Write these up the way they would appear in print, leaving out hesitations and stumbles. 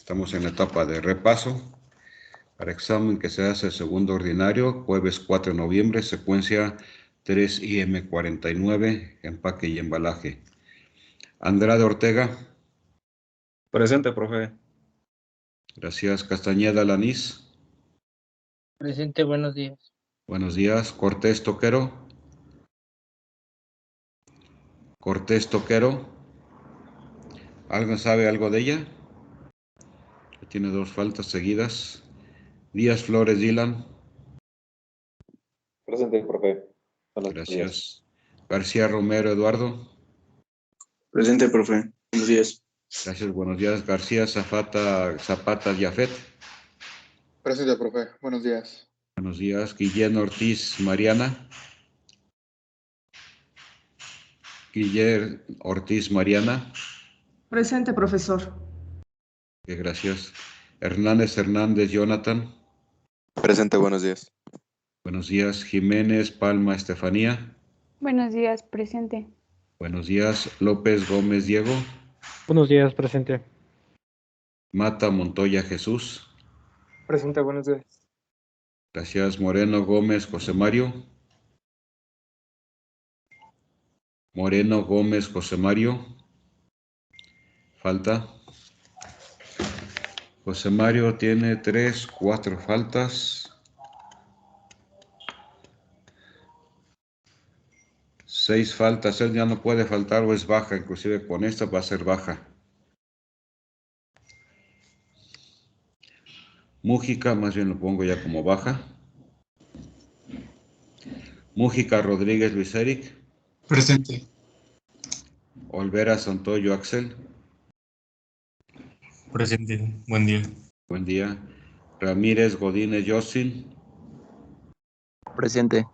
Estamos en la etapa de repaso para examen que se hace segundo ordinario, jueves 4 de noviembre, secuencia 3IM49, empaque y embalaje. Andrade Ortega. Presente, profe. Gracias. Castañeda Lanís. Presente, buenos días. Buenos días. Cortés Toquero. Cortés Toquero. ¿Alguien sabe algo de ella? Tiene dos faltas seguidas. Díaz Flores Dylan. Presente, profe. Buenos Gracias. días. García Romero Eduardo. Presente, profe. Buenos días. Gracias, buenos días. García Zapata Yafet. Presente, profe. Buenos días. Buenos días. Guillén Ortiz Mariana. Guillén Ortiz Mariana. Presente, profesor. Gracias. Hernández Jonathan. Presente, buenos días. Buenos días. Jiménez Palma Estefanía. Buenos días, presente. Buenos días. López Gómez Diego. Buenos días, presente. Mata Montoya Jesús. Presente, buenos días. Gracias. Moreno Gómez José Mario. Moreno Gómez José Mario. Falta. José Mario tiene 4 faltas. 6 faltas. Él ya no puede faltar o es baja. Inclusive con esta va a ser baja. Mújica, más bien lo pongo ya como baja. Mújica Rodríguez Luis Eric. Presente. Olvera Santoyo Axel. Presente. Buen día. Buen día. Ramírez Godínez Justin. Presente.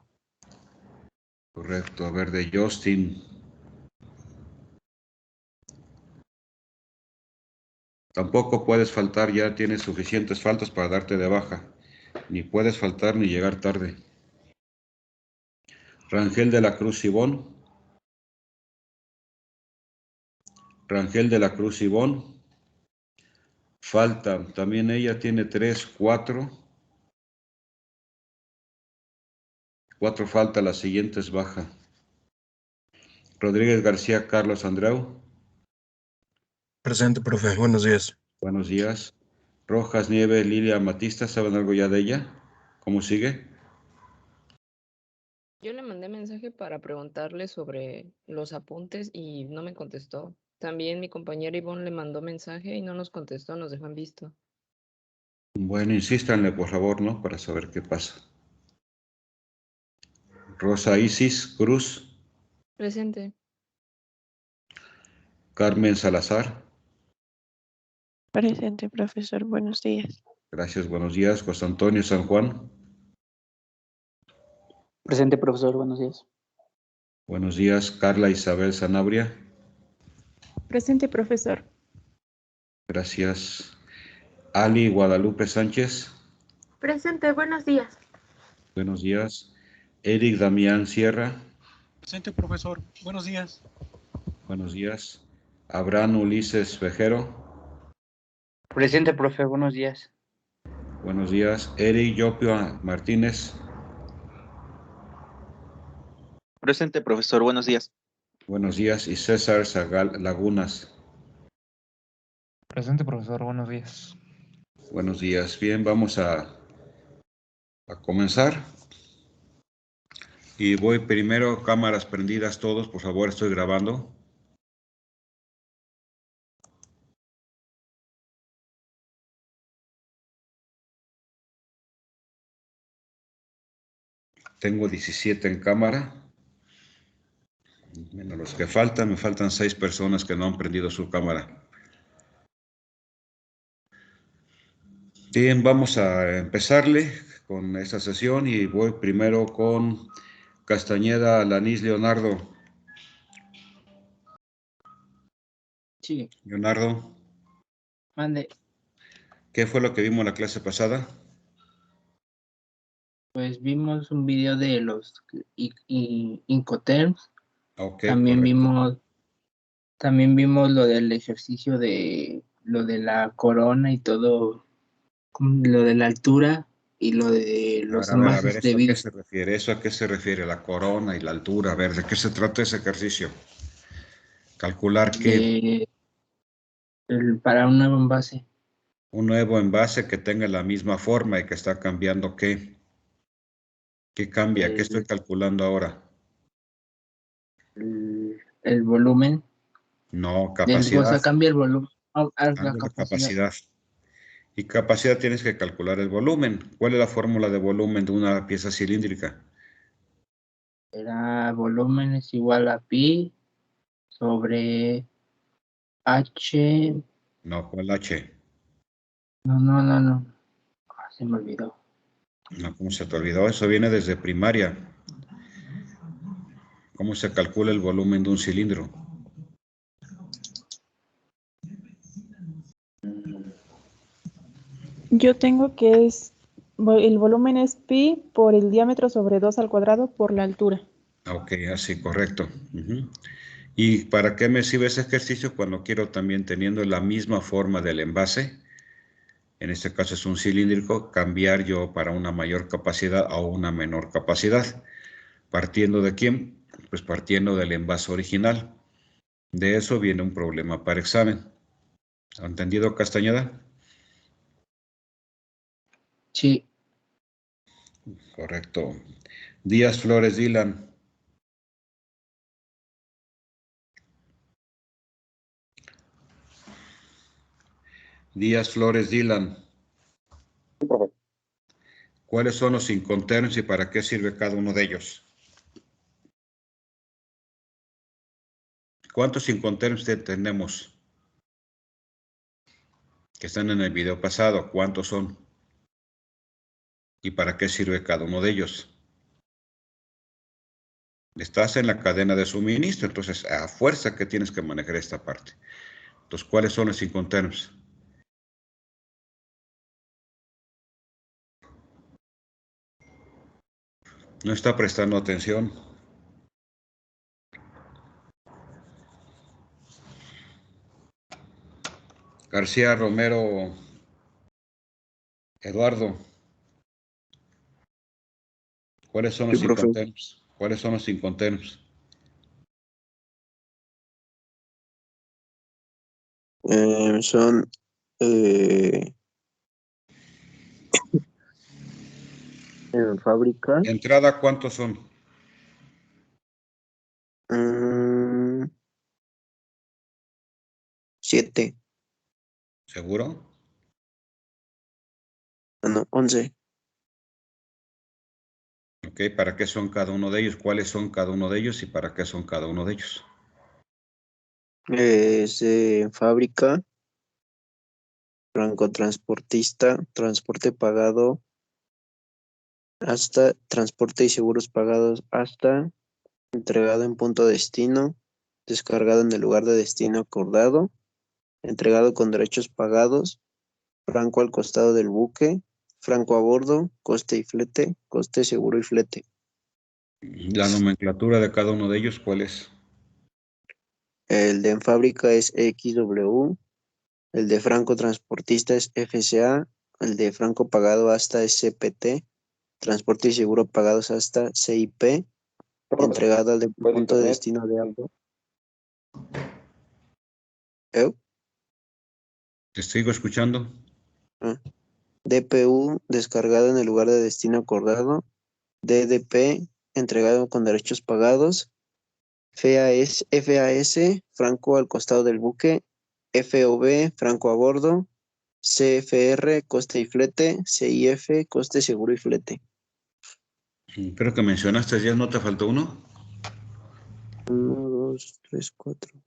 Correcto. A ver, de Justin. Tampoco puedes faltar, ya tienes suficientes faltas para darte de baja. Ni puedes faltar ni llegar tarde. Rangel de la Cruz Ivón. Rangel de la Cruz Ivón. Falta, también ella tiene 4. 4 falta, la siguiente es baja. Rodríguez García Carlos Andreu. Presente, profe. Buenos días. Buenos días. Rojas Nieves Lilia Matista, ¿saben algo ya de ella? ¿Cómo sigue? Yo le mandé mensaje para preguntarle sobre los apuntes y no me contestó. También mi compañera Ivonne le mandó mensaje y no nos contestó, nos dejó en visto. Bueno, insístanle por favor, ¿no? Para saber qué pasa. Rosa Isis Cruz. Presente. Carmen Salazar. Presente, profesor. Buenos días. Gracias, buenos días. José Antonio San Juan. Presente, profesor. Buenos días. Buenos días. Carla Isabel Sanabria. Presente, profesor. Gracias. Ali Guadalupe Sánchez. Presente, buenos días. Buenos días. Eric Damián Sierra. Presente, profesor. Buenos días. Buenos días. Abraham Ulises Vejero. Presente, profe. Buenos días. Buenos días. Eric Yopio Martínez. Presente, profesor, buenos días. Buenos días. Y César Zagal Lagunas. Presente, profesor. Buenos días. Buenos días. Bien, vamos a comenzar. Y voy primero, cámaras prendidas todos, por favor, estoy grabando. Tengo 17 en cámara. Menos los que faltan, me faltan 6 personas que no han prendido su cámara. Bien, vamos a empezarle con esta sesión y voy primero con Castañeda Lanís Leonardo. Sí. Leonardo. Mande. ¿Qué fue lo que vimos en la clase pasada? Pues vimos un video de los Incoterms. Ok, También correcto. vimos lo del ejercicio de lo de la corona y todo, lo de la altura y lo de los A ver, envases de ¿eso a qué vidrio. se refiere? ¿Eso a qué se refiere? La corona y la altura. A ver, ¿de qué se trata ese ejercicio? ¿Calcular qué? Para un nuevo envase. Un nuevo envase que tenga la misma forma y que está cambiando qué. ¿Qué cambia? ¿Qué estoy calculando ahora? El volumen. No, O capacidad. sea, cambia el volumen. La La capacidad. capacidad. Y capacidad tienes que calcular el volumen. ¿Cuál es la fórmula de volumen de una pieza cilíndrica? Era volumen es igual a pi sobre h. No, ¿cuál H? No. Se me olvidó. No, ¿cómo se te olvidó? Eso viene desde primaria. ¿Cómo se calcula el volumen de un cilindro? Yo tengo que el volumen es pi por el diámetro sobre 2 al cuadrado por la altura. Ok, así, correcto. ¿Y para qué me sirve ese ejercicio? Cuando quiero también, teniendo la misma forma del envase, en este caso es un cilíndrico, cambiar yo para una mayor capacidad a una menor capacidad. ¿Partiendo de quién? Pues partiendo del envase original. De eso viene un problema para examen. ¿Ha entendido, Castañeda? Sí. Correcto. Díaz Flores Dylan. Díaz Flores Dylan. ¿Cuáles son los incoterms y para qué sirve cada uno de ellos? ¿Cuántos incoterms tenemos? Que están en el video pasado. ¿Cuántos son? ¿Y para qué sirve cada uno de ellos? Estás en la cadena de suministro, entonces a fuerza que tienes que manejar esta parte. Entonces, ¿cuáles son los incoterms? No está prestando atención. García Romero Eduardo. ¿Cuáles son los incoterms? ¿Cuáles son los incoterms? Son en fábrica. ¿De entrada cuántos son? 7. ¿Seguro? No, 11. Ok, ¿para qué son cada uno de ellos? ¿Cuáles son cada uno de ellos y para qué son cada uno de ellos? Es fábrica, francotransportista, transporte pagado hasta, transporte y seguros pagados hasta, entregado en punto de destino, descargado en el lugar de destino acordado, entregado con derechos pagados, franco al costado del buque, franco a bordo, coste y flete, coste seguro y flete. La nomenclatura de cada uno de ellos, ¿cuál es? El de en fábrica es XW, el de franco transportista es FCA, el de franco pagado hasta es CPT, transporte y seguro pagados hasta CIP, entregado al punto de destino de ambos. ¿Te sigo escuchando? DPU, descargado en el lugar de destino acordado. DDP, entregado con derechos pagados. FAS, franco al costado del buque. FOB, franco a bordo. CFR, coste y flete. CIF, coste seguro y flete. Creo que mencionaste 10, ¿no te faltó uno? 1, 2, 3, 4.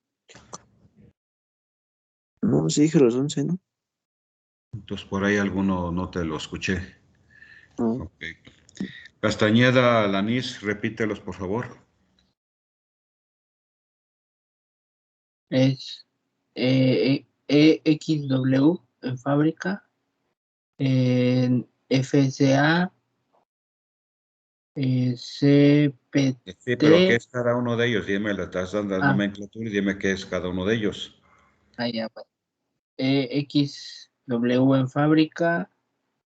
No, sí dije los 11, ¿no? Entonces por ahí alguno no te lo escuché. No. Okay. Castañeda, Lanís, repítelos por favor. Es EXW en fábrica, en FCA, CPT. Sí, pero ¿qué es cada uno de ellos? Dime, le estás dando la nomenclatura y dime qué es cada uno de ellos. Ya, pues. XW en fábrica,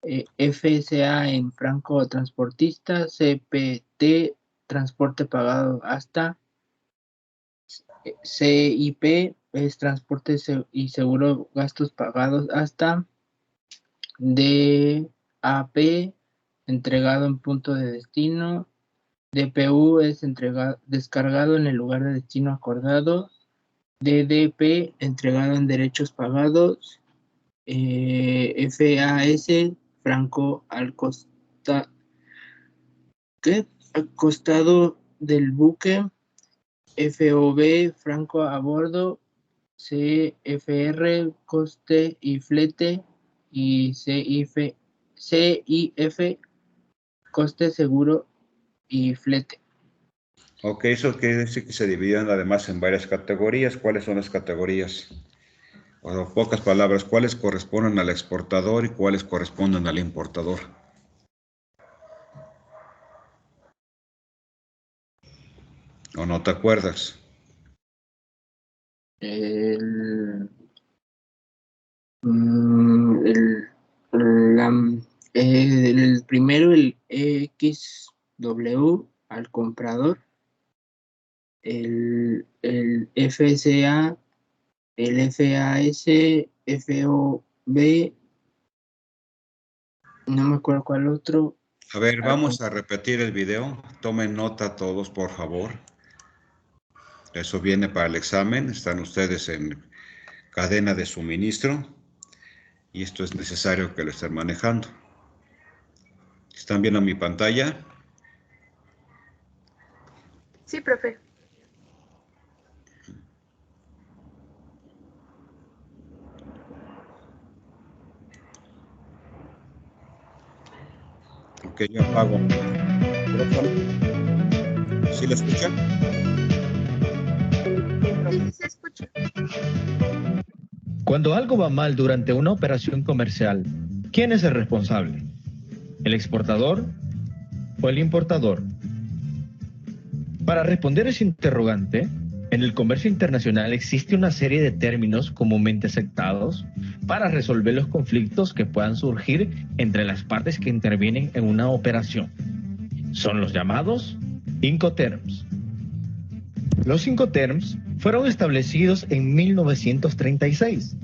FSA en franco transportista, CPT transporte pagado hasta, CIP es transporte y seguro gastos pagados hasta, DAP entregado en punto de destino, DPU es descargado en el lugar de destino acordado, DDP entregado en derechos pagados, FAS franco al costado del buque, FOB franco a bordo, CFR coste y flete y CIF coste seguro y flete. Ok, eso quiere decir que se dividen además en varias categorías. ¿Cuáles son las categorías? O en pocas palabras, ¿cuáles corresponden al exportador y cuáles corresponden al importador? ¿O no te acuerdas? El primero, el XW al comprador, el FSA, el FAS, FOB, no me acuerdo cuál otro. A ver, vamos a repetir el video. Tomen nota todos, por favor. Eso viene para el examen. Están ustedes en cadena de suministro. Y esto es necesario que lo estén manejando. ¿Están viendo mi pantalla? Sí, profe. Ok, yo apago. ¿Sí lo escuchan? Sí, se escucha. Cuando algo va mal durante una operación comercial, ¿quién es el responsable? ¿El exportador o el importador? Para responder ese interrogante, en el comercio internacional existe una serie de términos comúnmente aceptados para resolver los conflictos que puedan surgir entre las partes que intervienen en una operación. Son los llamados Incoterms. Los Incoterms fueron establecidos en 1936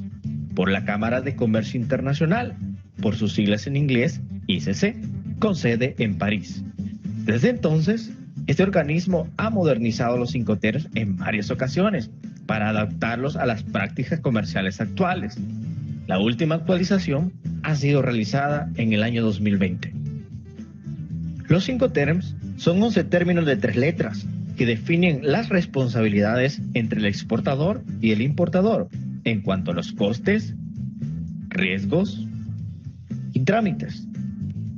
por la Cámara de Comercio Internacional, por sus siglas en inglés ICC, con sede en París. Desde entonces, este organismo ha modernizado los Incoterms en varias ocasiones para adaptarlos a las prácticas comerciales actuales. La última actualización ha sido realizada en el año 2020. Los Incoterms son 11 términos de 3 letras que definen las responsabilidades entre el exportador y el importador en cuanto a los costes, riesgos y trámites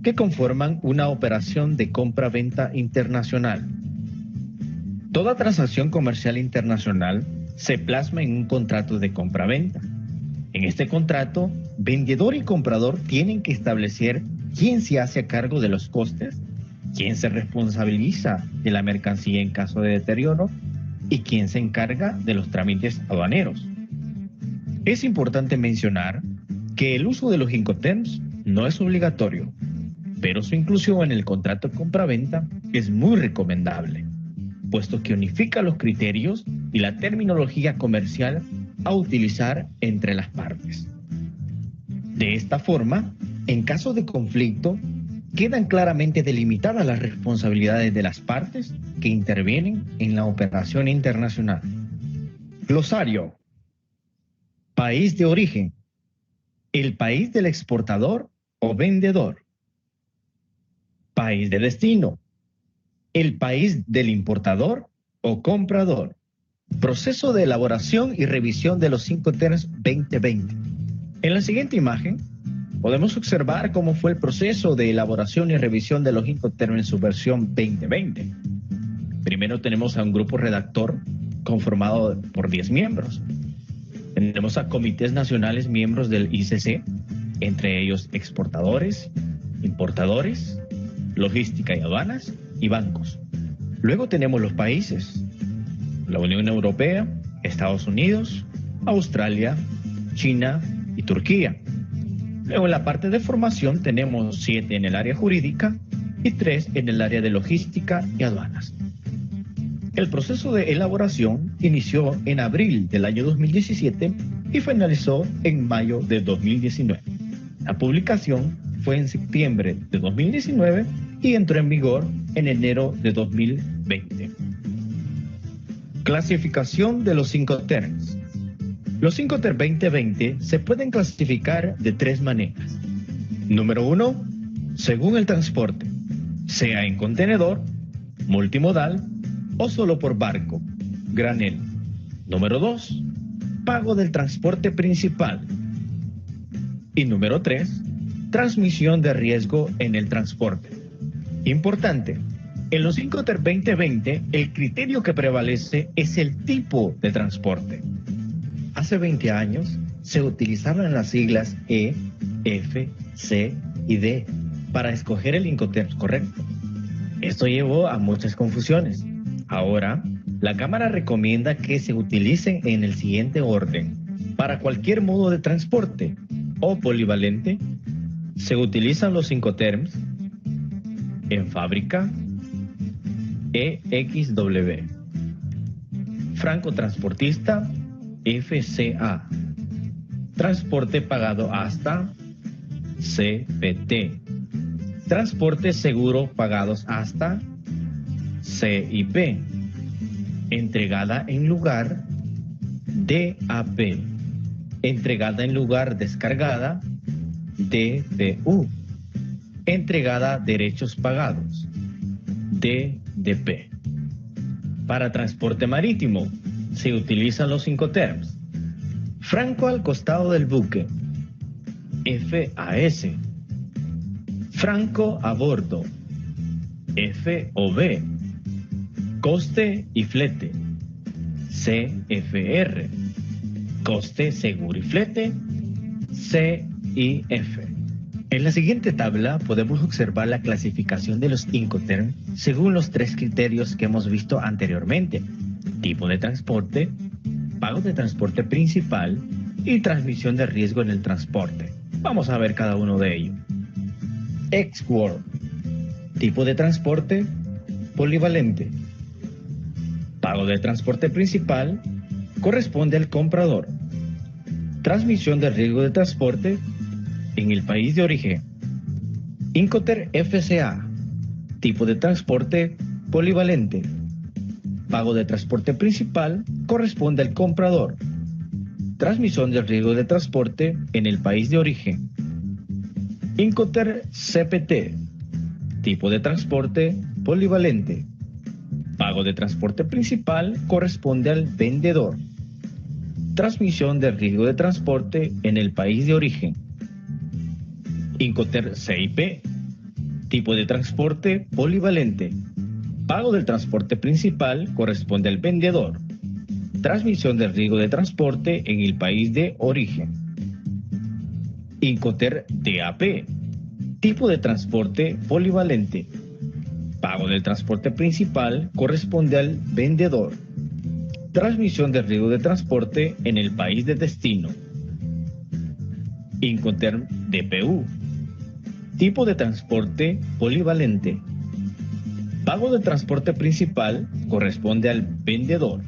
que conforman una operación de compra-venta internacional. Toda transacción comercial internacional se plasma en un contrato de compra-venta. En este contrato, vendedor y comprador tienen que establecer quién se hace cargo de los costes, quién se responsabiliza de la mercancía en caso de deterioro y quién se encarga de los trámites aduaneros. Es importante mencionar que el uso de los Incoterms no es obligatorio, pero su inclusión en el contrato de compra-venta es muy recomendable, puesto que unifica los criterios y la terminología comercial a utilizar entre las partes. De esta forma, en caso de conflicto, quedan claramente delimitadas las responsabilidades de las partes que intervienen en la operación internacional. Glosario. País de origen. El país del exportador o vendedor. País de destino. El país del importador o comprador. Proceso de elaboración y revisión de los Incoterms 2020. En la siguiente imagen podemos observar cómo fue el proceso de elaboración y revisión de los Incoterms en su versión 2020. Primero tenemos a un grupo redactor conformado por 10 miembros. Tenemos a comités nacionales miembros del ICC, entre ellos exportadores, importadores, logística y aduanas y bancos. Luego tenemos los países: la Unión Europea, Estados Unidos, Australia, China y Turquía. Luego en la parte de formación tenemos 7 en el área jurídica y 3 en el área de logística y aduanas. El proceso de elaboración inició en abril del año 2017 y finalizó en mayo de 2019. La publicación fue en septiembre de 2019 y entró en vigor en enero de 2020. Clasificación de los Incoterms. Los Incoterms 2020 se pueden clasificar de 3 maneras. Número 1, según el transporte, sea en contenedor, multimodal o solo por barco, granel. Número 2, pago del transporte principal. Y número 3, transmisión de riesgo en el transporte. Importante, en los Incoterms 2020 el criterio que prevalece es el tipo de transporte. Hace 20 años se utilizaban las siglas E, F, C y D para escoger el Incoterms correcto. Esto llevó a muchas confusiones. Ahora, la Cámara recomienda que se utilicen en el siguiente orden. Para cualquier modo de transporte o polivalente, se utilizan los Incoterms en fábrica, EXW, francotransportista, FCA, transporte pagado hasta, CPT, transporte seguro pagados hasta, CIP, entregada en lugar, DAP, entregada en lugar descargada, DPU, entregada derechos pagados, DDP. Para transporte marítimo se utilizan los Incoterms: franco al costado del buque, FAS, franco a bordo, FOB, coste y flete, CFR, coste seguro y flete, CIF. En la siguiente tabla podemos observar la clasificación de los Incoterms según los 3 criterios que hemos visto anteriormente: tipo de transporte, pago de transporte principal y transmisión de riesgo en el transporte. Vamos a ver cada uno de ellos. Export, tipo de transporte, polivalente. Pago de transporte principal corresponde al comprador. Transmisión de riesgo de transporte en el país de origen. Incoterm FCA, tipo de transporte polivalente. Pago de transporte principal corresponde al comprador. Transmisión de riesgo de transporte en el país de origen. Incoterm CPT, tipo de transporte polivalente. Pago de transporte principal corresponde al vendedor. Transmisión de riesgo de transporte en el país de origen. Incoterm CIP, tipo de transporte polivalente. Pago del transporte principal corresponde al vendedor. Transmisión de riesgo de transporte en el país de origen. Incoterm DAP, tipo de transporte polivalente. Pago del transporte principal corresponde al vendedor. Transmisión de riesgo de transporte en el país de destino. Incoterm DPU, tipo de transporte polivalente. Pago de transporte principal corresponde al vendedor.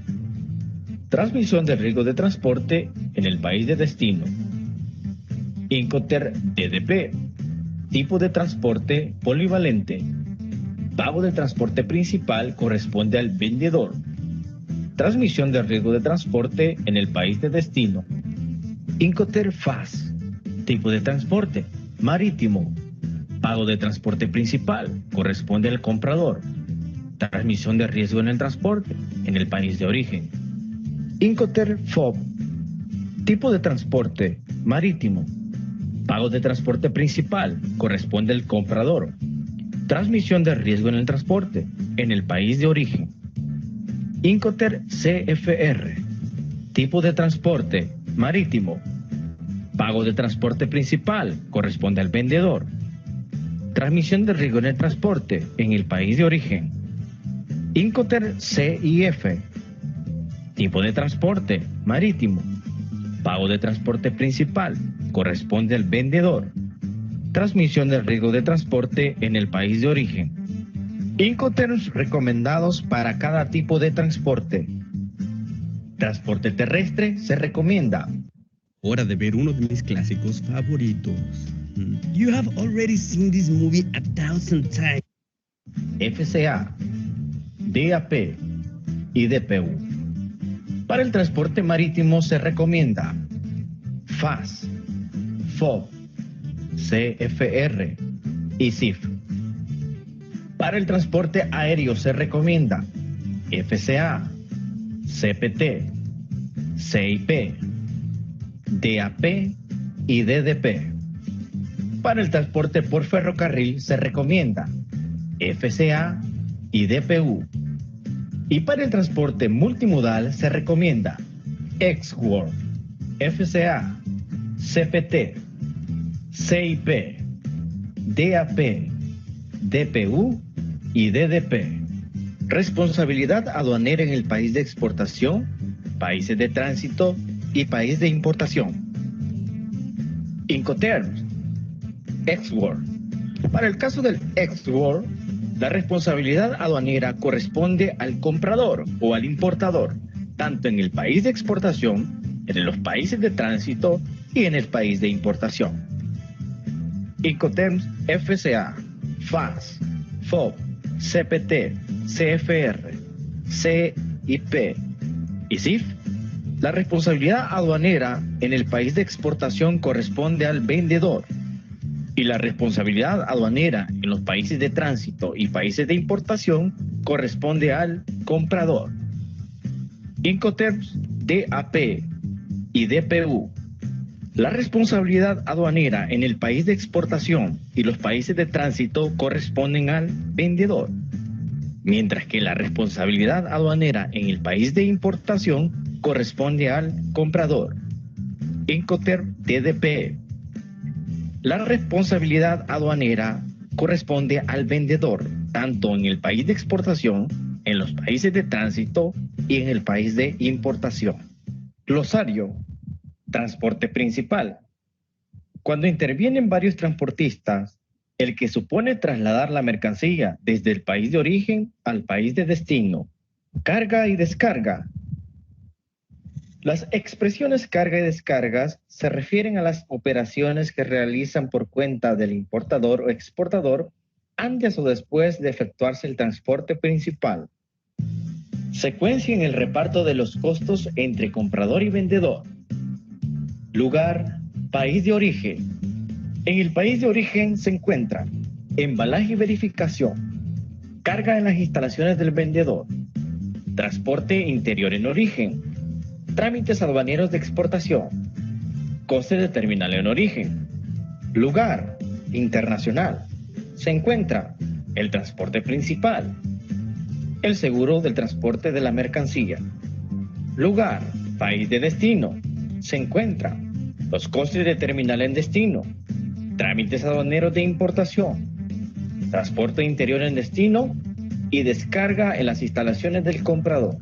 Transmisión de riesgo de transporte en el país de destino. Incoterm DDP, tipo de transporte polivalente. Pago de transporte principal corresponde al vendedor. Transmisión de riesgo de transporte en el país de destino. Incoterm FAS, tipo de transporte marítimo. Pago de transporte principal corresponde al comprador. Transmisión de riesgo en el transporte en el país de origen. Incoterm FOB, tipo de transporte marítimo. Pago de transporte principal corresponde al comprador. Transmisión de riesgo en el transporte en el país de origen. Incoterm CFR, tipo de transporte marítimo. Pago de transporte principal corresponde al vendedor. Transmisión de riesgo en el transporte en el país de origen. Incoterm CIF, tipo de transporte marítimo. Pago de transporte principal corresponde al vendedor. Transmisión del riesgo de transporte en el país de origen. Incoterms recomendados para cada tipo de transporte. Transporte terrestre se recomienda. Hora de ver uno de mis clásicos favoritos. You have already seen this movie 1,000 times. FCA, DAP y DPU. Para el transporte marítimo se recomienda FAS, FOB, CFR y CIF. Para el transporte aéreo se recomienda FCA, CPT, CIP, DAP y DDP. Para el transporte por ferrocarril se recomienda FCA y DPU. Y para el transporte multimodal se recomienda X-World, FCA, CPT, CIP, DAP, DPU y DDP. Responsabilidad aduanera en el país de exportación, países de tránsito y país de importación. Incoterms, X-World. Para el caso del X-World, la responsabilidad aduanera corresponde al comprador o al importador, tanto en el país de exportación, en los países de tránsito y en el país de importación. Incoterms FCA, FAS, FOB, CPT, CFR, CIP y CIF. La responsabilidad aduanera en el país de exportación corresponde al vendedor y la responsabilidad aduanera en los países de tránsito y países de importación corresponde al comprador. Incoterms DAP y DPU. La responsabilidad aduanera en el país de exportación y los países de tránsito corresponden al vendedor, mientras que la responsabilidad aduanera en el país de importación corresponde al comprador. Incoterms DDP. La responsabilidad aduanera corresponde al vendedor, tanto en el país de exportación, en los países de tránsito y en el país de importación. Glosario. Transporte principal. Cuando intervienen varios transportistas, el que supone trasladar la mercancía desde el país de origen al país de destino. Carga y descarga. Las expresiones carga y descargas se refieren a las operaciones que realizan por cuenta del importador o exportador antes o después de efectuarse el transporte principal. Secuencia en el reparto de los costos entre comprador y vendedor. Lugar, país de origen. En el país de origen se encuentra embalaje y verificación, carga en las instalaciones del vendedor, transporte interior en origen, trámites aduaneros de exportación, costes de terminal en origen. Lugar, internacional. Se encuentra el transporte principal, el seguro del transporte de la mercancía. Lugar, país de destino. Se encuentra los costes de terminal en destino, trámites aduaneros de importación, transporte interior en destino y descarga en las instalaciones del comprador.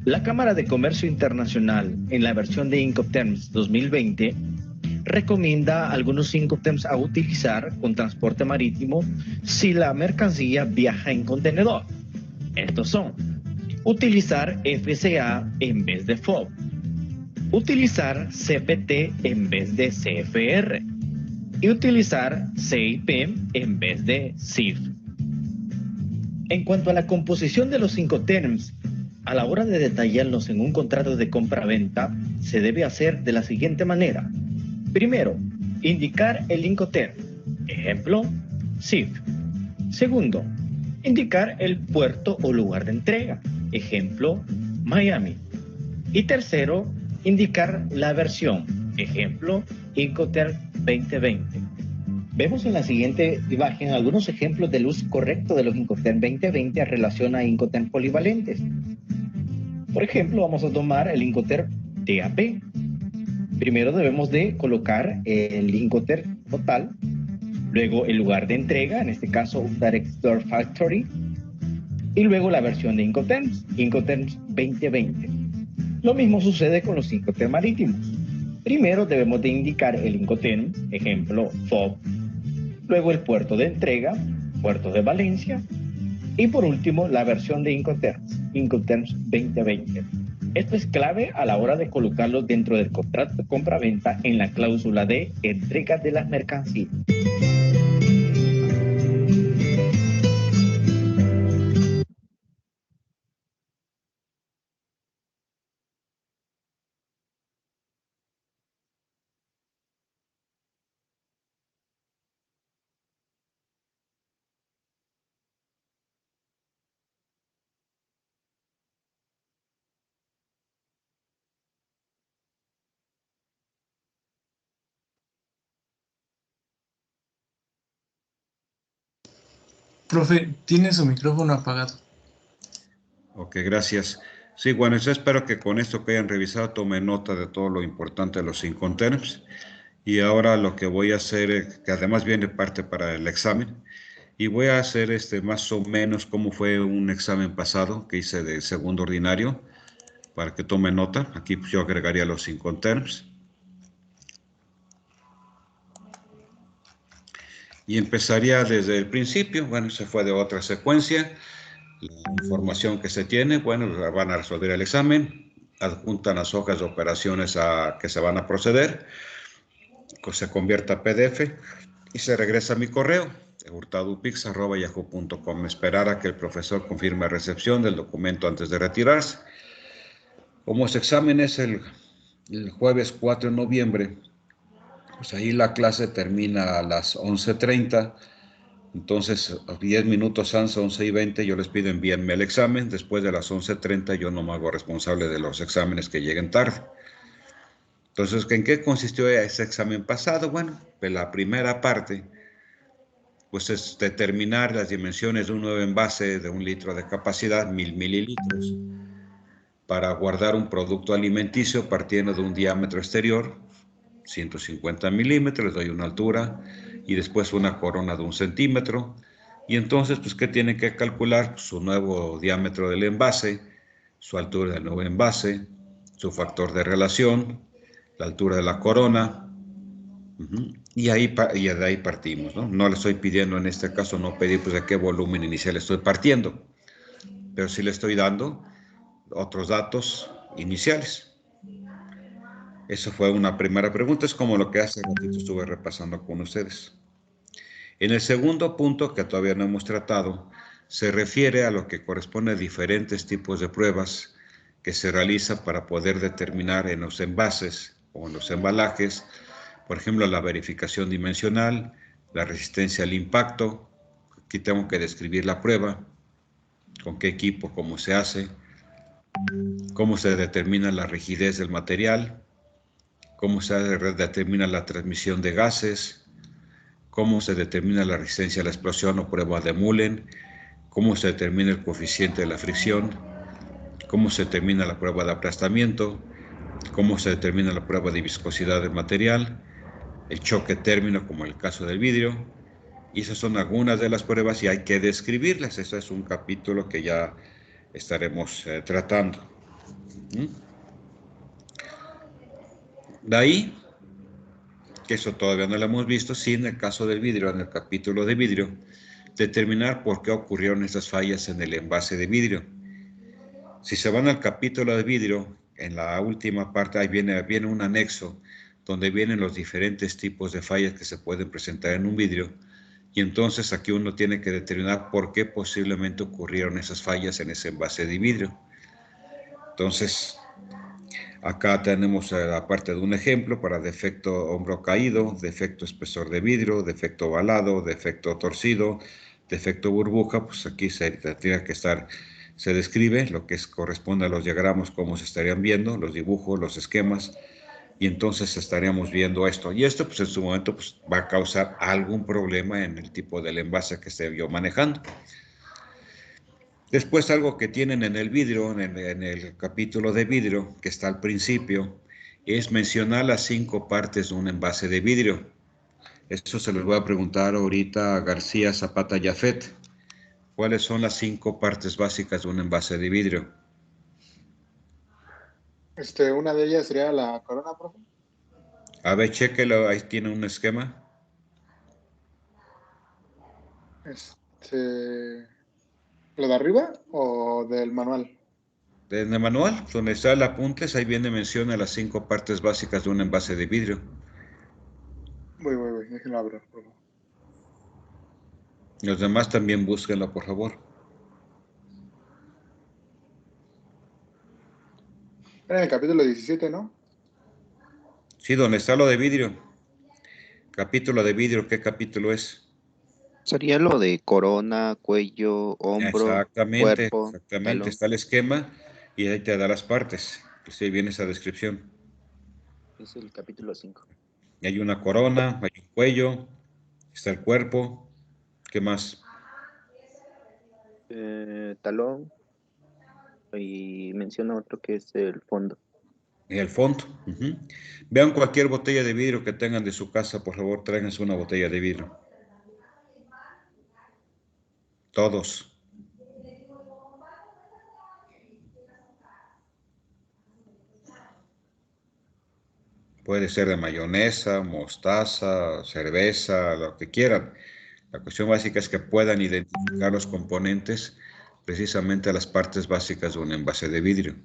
La Cámara de Comercio Internacional, en la versión de Incoterms 2020, recomienda algunos Incoterms a utilizar con transporte marítimo si la mercancía viaja en contenedor. Estos son: utilizar FCA en vez de FOB, utilizar CPT en vez de CFR y utilizar CIP en vez de CIF. En cuanto a la composición de los Incoterms, a la hora de detallarlos en un contrato de compra-venta, se debe hacer de la siguiente manera. Primero, indicar el Incoterm. Ejemplo, CIF. Segundo, indicar el puerto o lugar de entrega. Ejemplo, Miami. Y tercero, indicar la versión. Ejemplo, Incoterm 2020. Vemos en la siguiente imagen algunos ejemplos del uso correcto de los Incoterm 2020 en relación a Incoterm polivalentes. Por ejemplo, vamos a tomar el Incoterm DAP. Primero debemos de colocar el Incoterm total, luego el lugar de entrega, en este caso Direct Store Factory, y luego la versión de Incoterms, Incoterms 2020. Lo mismo sucede con los Incoterm marítimos. Primero debemos de indicar el Incoterm, ejemplo FOB, luego el puerto de entrega, puerto de Valencia, y por último la versión de Incoterms 2020. Esto es clave a la hora de colocarlo dentro del contrato de compra-venta en la cláusula de entrega de las mercancías. Profe, tiene su micrófono apagado. Ok, gracias. Sí, bueno, yo espero que con esto que hayan revisado tomen nota de todo lo importante de los Incoterms. Y ahora lo que voy a hacer, que además viene parte para el examen, y voy a hacer más o menos como fue un examen pasado que hice de segundo ordinario, para que tomen nota. Aquí pues, yo agregaría los Incoterms. Y empezaría desde el principio. Bueno, se fue de otra secuencia. La información que se tiene, bueno, la van a resolver el examen, adjuntan las hojas de operaciones que se van a proceder, se convierte a PDF y se regresa a mi correo, hurtadupix@yahoo.com. Esperar a que el profesor confirme recepción del documento antes de retirarse. Como ese examen es el jueves 4 de noviembre, pues ahí la clase termina a las 11:30. Entonces, 10 minutos antes, 11:20, yo les pido envíenme el examen. Después de las 11:30 yo no me hago responsable de los exámenes que lleguen tarde. Entonces, ¿en qué consistió ese examen pasado? Bueno, pues la primera parte, pues es determinar las dimensiones de un nuevo envase de 1 litro de capacidad, 1000 mililitros, para guardar un producto alimenticio partiendo de un diámetro exterior, 150 milímetros, les doy una altura, y después una corona de 1 centímetro. Y entonces, pues, ¿qué tienen que calcular? Su nuevo diámetro del envase, su altura del nuevo envase, su factor de relación, la altura de la corona, y de ahí partimos, ¿no? No le estoy pidiendo, en este caso, no pedí pues de qué volumen inicial estoy partiendo, pero sí le estoy dando otros datos iniciales. Esa fue una primera pregunta, es como lo que hace ratito estuve repasando con ustedes. En el segundo punto, que todavía no hemos tratado, se refiere a lo que corresponde a diferentes tipos de pruebas que se realizan para poder determinar en los envases o en los embalajes, por ejemplo, la verificación dimensional, la resistencia al impacto. Aquí tengo que describir la prueba, con qué equipo, cómo se hace, cómo se determina la rigidez del material, cómo se determina la transmisión de gases, cómo se determina la resistencia a la explosión o prueba de Mullen, cómo se determina el coeficiente de la fricción, cómo se determina la prueba de aplastamiento, cómo se determina la prueba de viscosidad del material, el choque término como en el caso del vidrio. Y esas son algunas de las pruebas y hay que describirlas. Eso es un capítulo que ya estaremos tratando. De ahí, que eso todavía no lo hemos visto, sí en el caso del vidrio, en el capítulo de vidrio, determinar por qué ocurrieron esas fallas en el envase de vidrio. Si se van al capítulo de vidrio, en la última parte ahí viene un anexo donde vienen los diferentes tipos de fallas que se pueden presentar en un vidrio, y entonces aquí uno tiene que determinar por qué posiblemente ocurrieron esas fallas en ese envase de vidrio. Entonces, acá tenemos la parte de un ejemplo para defecto hombro caído, defecto espesor de vidrio, defecto ovalado, defecto torcido, defecto burbuja. Pues aquí se tendría que estar, se describe lo que corresponde a los diagramas, cómo se estarían viendo, los dibujos, los esquemas, y entonces estaríamos viendo esto. Y esto, pues en su momento, pues, va a causar algún problema en el tipo del envase que esté yo manejando. Después, algo que tienen en el vidrio, en el capítulo de vidrio, que está al principio, es mencionar las 5 partes de un envase de vidrio. Eso se los voy a preguntar ahorita a García Zapata Yafet. ¿Cuáles son las 5 partes básicas de un envase de vidrio? Una de ellas sería la corona, profe. A ver, chéquelo, ahí tiene un esquema. ¿Lo de arriba o del manual? En el manual, donde está el apuntes, ahí viene menciona las 5 partes básicas de un envase de vidrio. Voy, déjenlo abrir, por favor. Los demás también búsquenlo, por favor. Era en el capítulo 17, ¿no? Sí, donde está lo de vidrio. Capítulo de vidrio, ¿qué capítulo es? Sería lo de corona, cuello, hombro, Exactamente, cuerpo, exactamente. talón. Está el esquema y ahí te da las partes. Pues ahí viene esa descripción. Es el capítulo 5. Y hay una corona, hay un cuello, está el cuerpo. ¿Qué más? Talón. Y menciona otro que es el fondo. Y el fondo. Vean cualquier botella de vidrio que tengan de su casa, por favor, tráiganse una botella de vidrio. Todos. Puede ser de mayonesa, mostaza, cerveza, lo que quieran. La cuestión básica es que puedan identificar los componentes, precisamente las partes básicas de un envase de vidrio.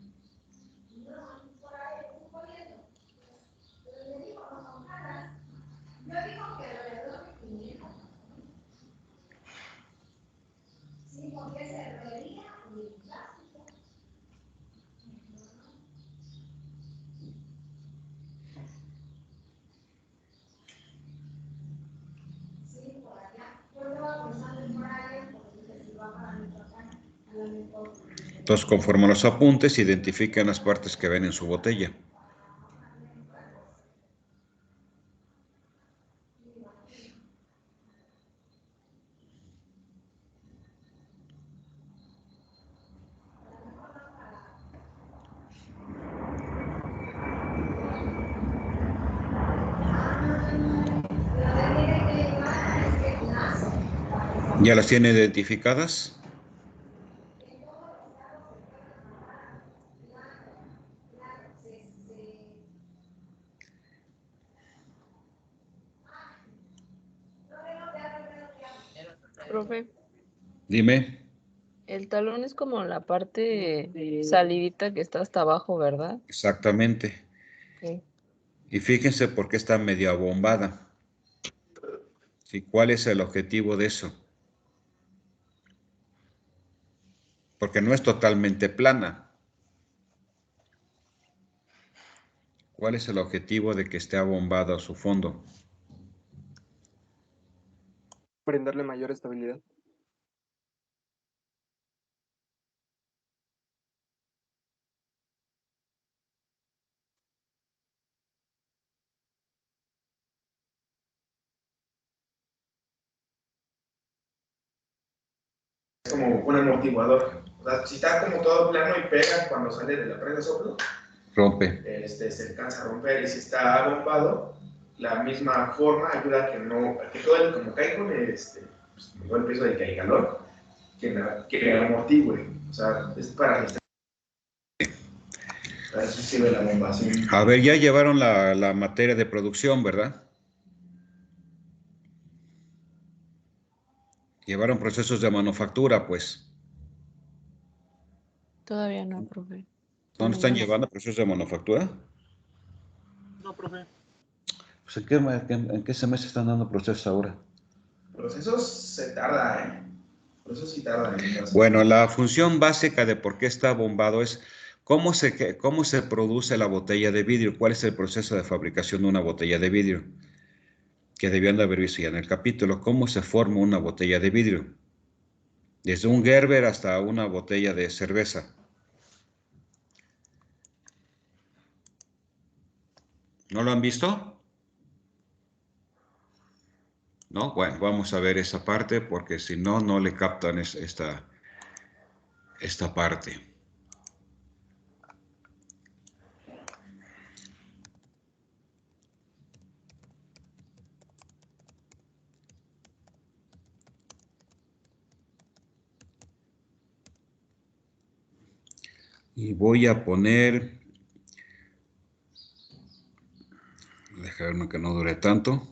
Entonces, conforme a los apuntes, identifiquen las partes que ven en su botella. ¿Ya las tiene identificadas? Profe, Dime. el talón es como la parte salidita que está hasta abajo, ¿verdad? Exactamente. Sí. Y fíjense por qué está medio abombada. ¿Sí? ¿Cuál es el objetivo de eso? Porque no es totalmente plana. ¿Cuál es el objetivo de que esté abombado a su fondo? Brindarle mayor estabilidad. Es como un amortiguador. O sea, si está como todo plano y pega cuando sale de la presa de soplo, Rompe. se alcanza a romper. Y si está abombado, la misma forma ayuda a que no, a que todo el, como cae con todo el peso del que hay calor, que amortigue. O sea, es para eso sirve la bomba. ¿Sí? A ver, ya llevaron la materia de producción, ¿verdad? Llevaron procesos de manufactura, pues. Todavía no, profe. ¿No están llevando procesos de manufactura? No, profe. Pues ¿en qué semestre están dando procesos ahora? Procesos se tarda, ¿eh? Procesos sí tardan. Bueno, la función básica de por qué está bombado es cómo se produce la botella de vidrio, cuál es el proceso de fabricación de una botella de vidrio, que debían de haber visto ya en el capítulo, cómo se forma una botella de vidrio, desde un Gerber hasta una botella de cerveza. ¿No lo han visto? ¿No? Bueno, vamos a ver esa parte porque si no, no le captan esta parte. Y voy a poner Dejarme que no dure tanto.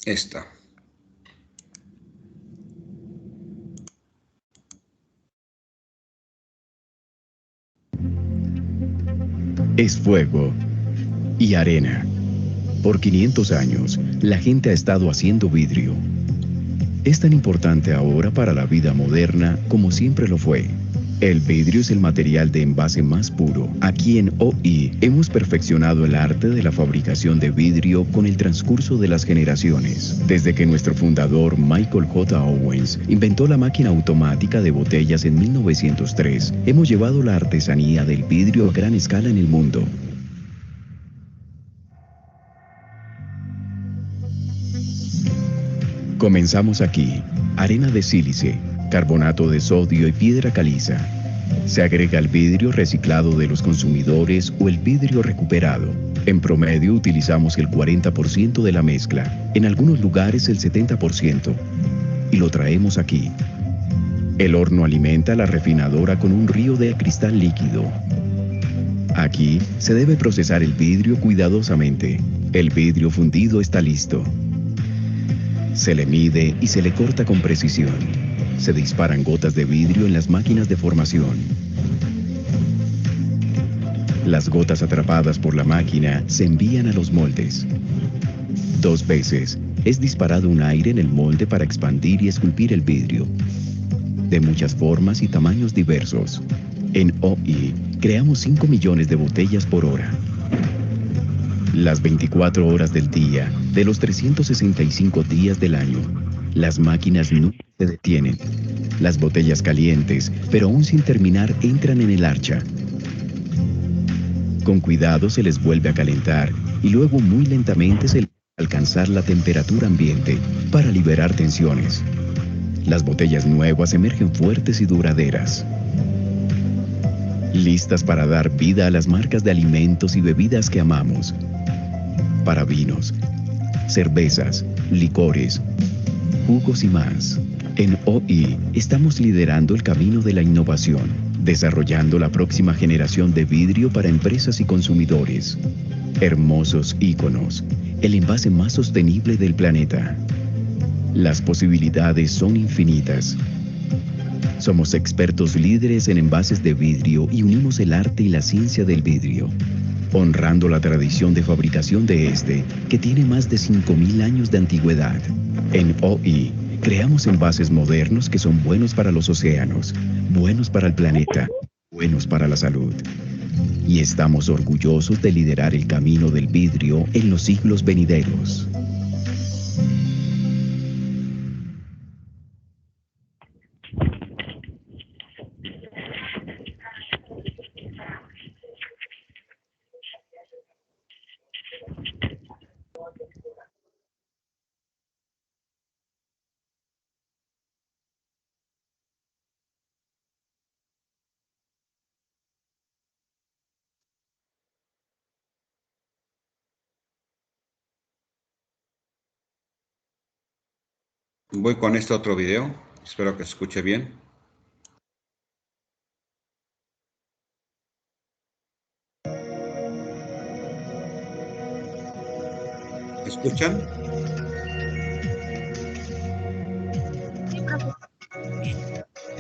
Esta. Es fuego y arena. Por 500 años, la gente ha estado haciendo vidrio. Es tan importante ahora para la vida moderna como siempre lo fue. El vidrio es el material de envase más puro. Aquí en OI hemos perfeccionado el arte de la fabricación de vidrio con el transcurso de las generaciones. Desde que nuestro fundador Michael J. Owens inventó la máquina automática de botellas en 1903, hemos llevado la artesanía del vidrio a gran escala en el mundo. Comenzamos aquí. Arena de sílice, carbonato de sodio y piedra caliza. Se agrega el vidrio reciclado de los consumidores o el vidrio recuperado. En promedio utilizamos el 40% de la mezcla, en algunos lugares el 70%, y lo traemos aquí. El horno alimenta la refinadora con un río de cristal líquido. Aquí se debe procesar el vidrio cuidadosamente. El vidrio fundido está listo. Se le mide y se le corta con precisión. Se disparan gotas de vidrio en las máquinas de formación. Las gotas atrapadas por la máquina se envían a los moldes. 2 veces es disparado un aire en el molde para expandir y esculpir el vidrio. De muchas formas y tamaños diversos. En OI creamos 5 millones de botellas por hora. Las 24 horas del día, de los 365 días del año, las máquinas nunca se detienen. Las botellas calientes, pero aún sin terminar, entran en el archa. Con cuidado se les vuelve a calentar y luego muy lentamente se les alcanzar la temperatura ambiente para liberar tensiones. Las botellas nuevas emergen fuertes y duraderas, listas para dar vida a las marcas de alimentos y bebidas que amamos. Para vinos, cervezas, licores, jugos y más. En OI estamos liderando el camino de la innovación, desarrollando la próxima generación de vidrio para empresas y consumidores. Hermosos íconos, el envase más sostenible del planeta. Las posibilidades son infinitas. Somos expertos líderes en envases de vidrio y unimos el arte y la ciencia del vidrio, honrando la tradición de fabricación de este, que tiene más de 5.000 años de antigüedad. En OI, creamos envases modernos que son buenos para los océanos, buenos para el planeta, buenos para la salud. Y estamos orgullosos de liderar el camino del vidrio en los siglos venideros. Voy con este otro video. Espero que se escuche bien. ¿Escuchan?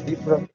Sí, profe.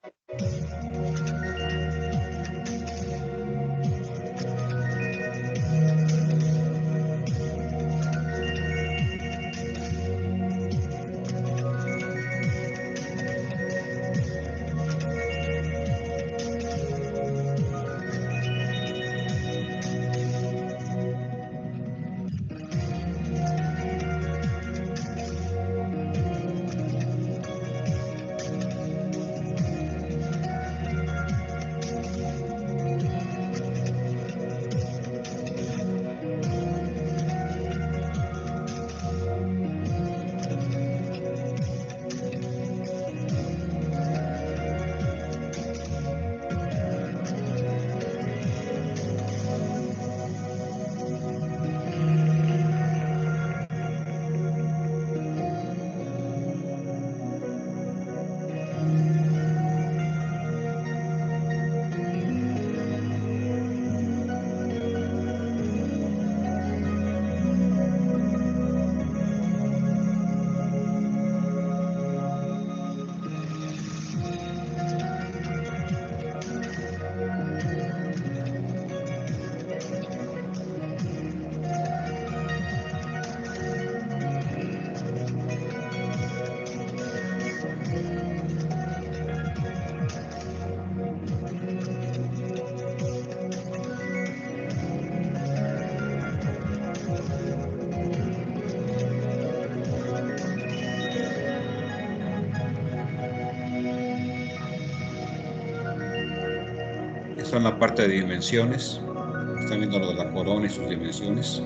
Está en la parte de dimensiones. Están viendo lo de la corona y sus dimensiones.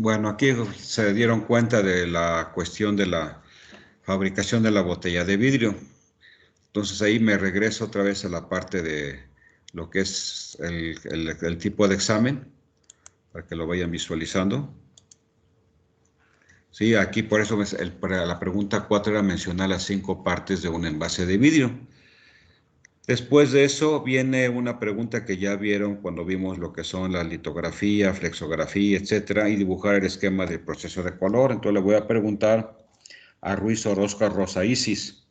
Bueno, aquí se dieron cuenta de la cuestión de la fabricación de la botella de vidrio. Entonces ahí me regreso otra vez a la parte de lo que es el tipo de examen, para que lo vayan visualizando. Sí, aquí por eso para la pregunta 4 era mencionar las 5 partes de un envase de vidrio. Después de eso viene una pregunta que ya vieron cuando vimos lo que son la litografía, flexografía, etcétera, y dibujar el esquema del proceso de color. Entonces le voy a preguntar a Ruiz Orozco Rosa Isis,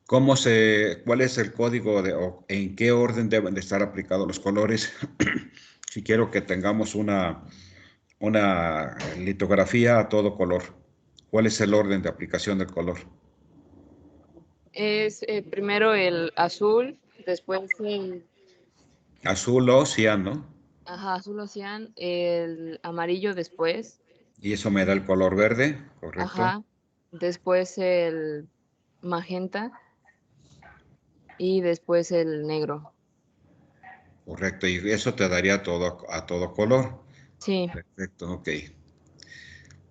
¿cuál es el código o en qué orden deben de estar aplicados los colores? Si quiero que tengamos una litografía a todo color, ¿cuál es el orden de aplicación del color? Es primero el azul, después el... Azul o cian, ¿no? Ajá, azul o cian, el amarillo después. Y eso me da el color verde, ¿correcto? Ajá, después el magenta y después el negro. Correcto, y eso te daría a todo color. Sí. Perfecto, ok.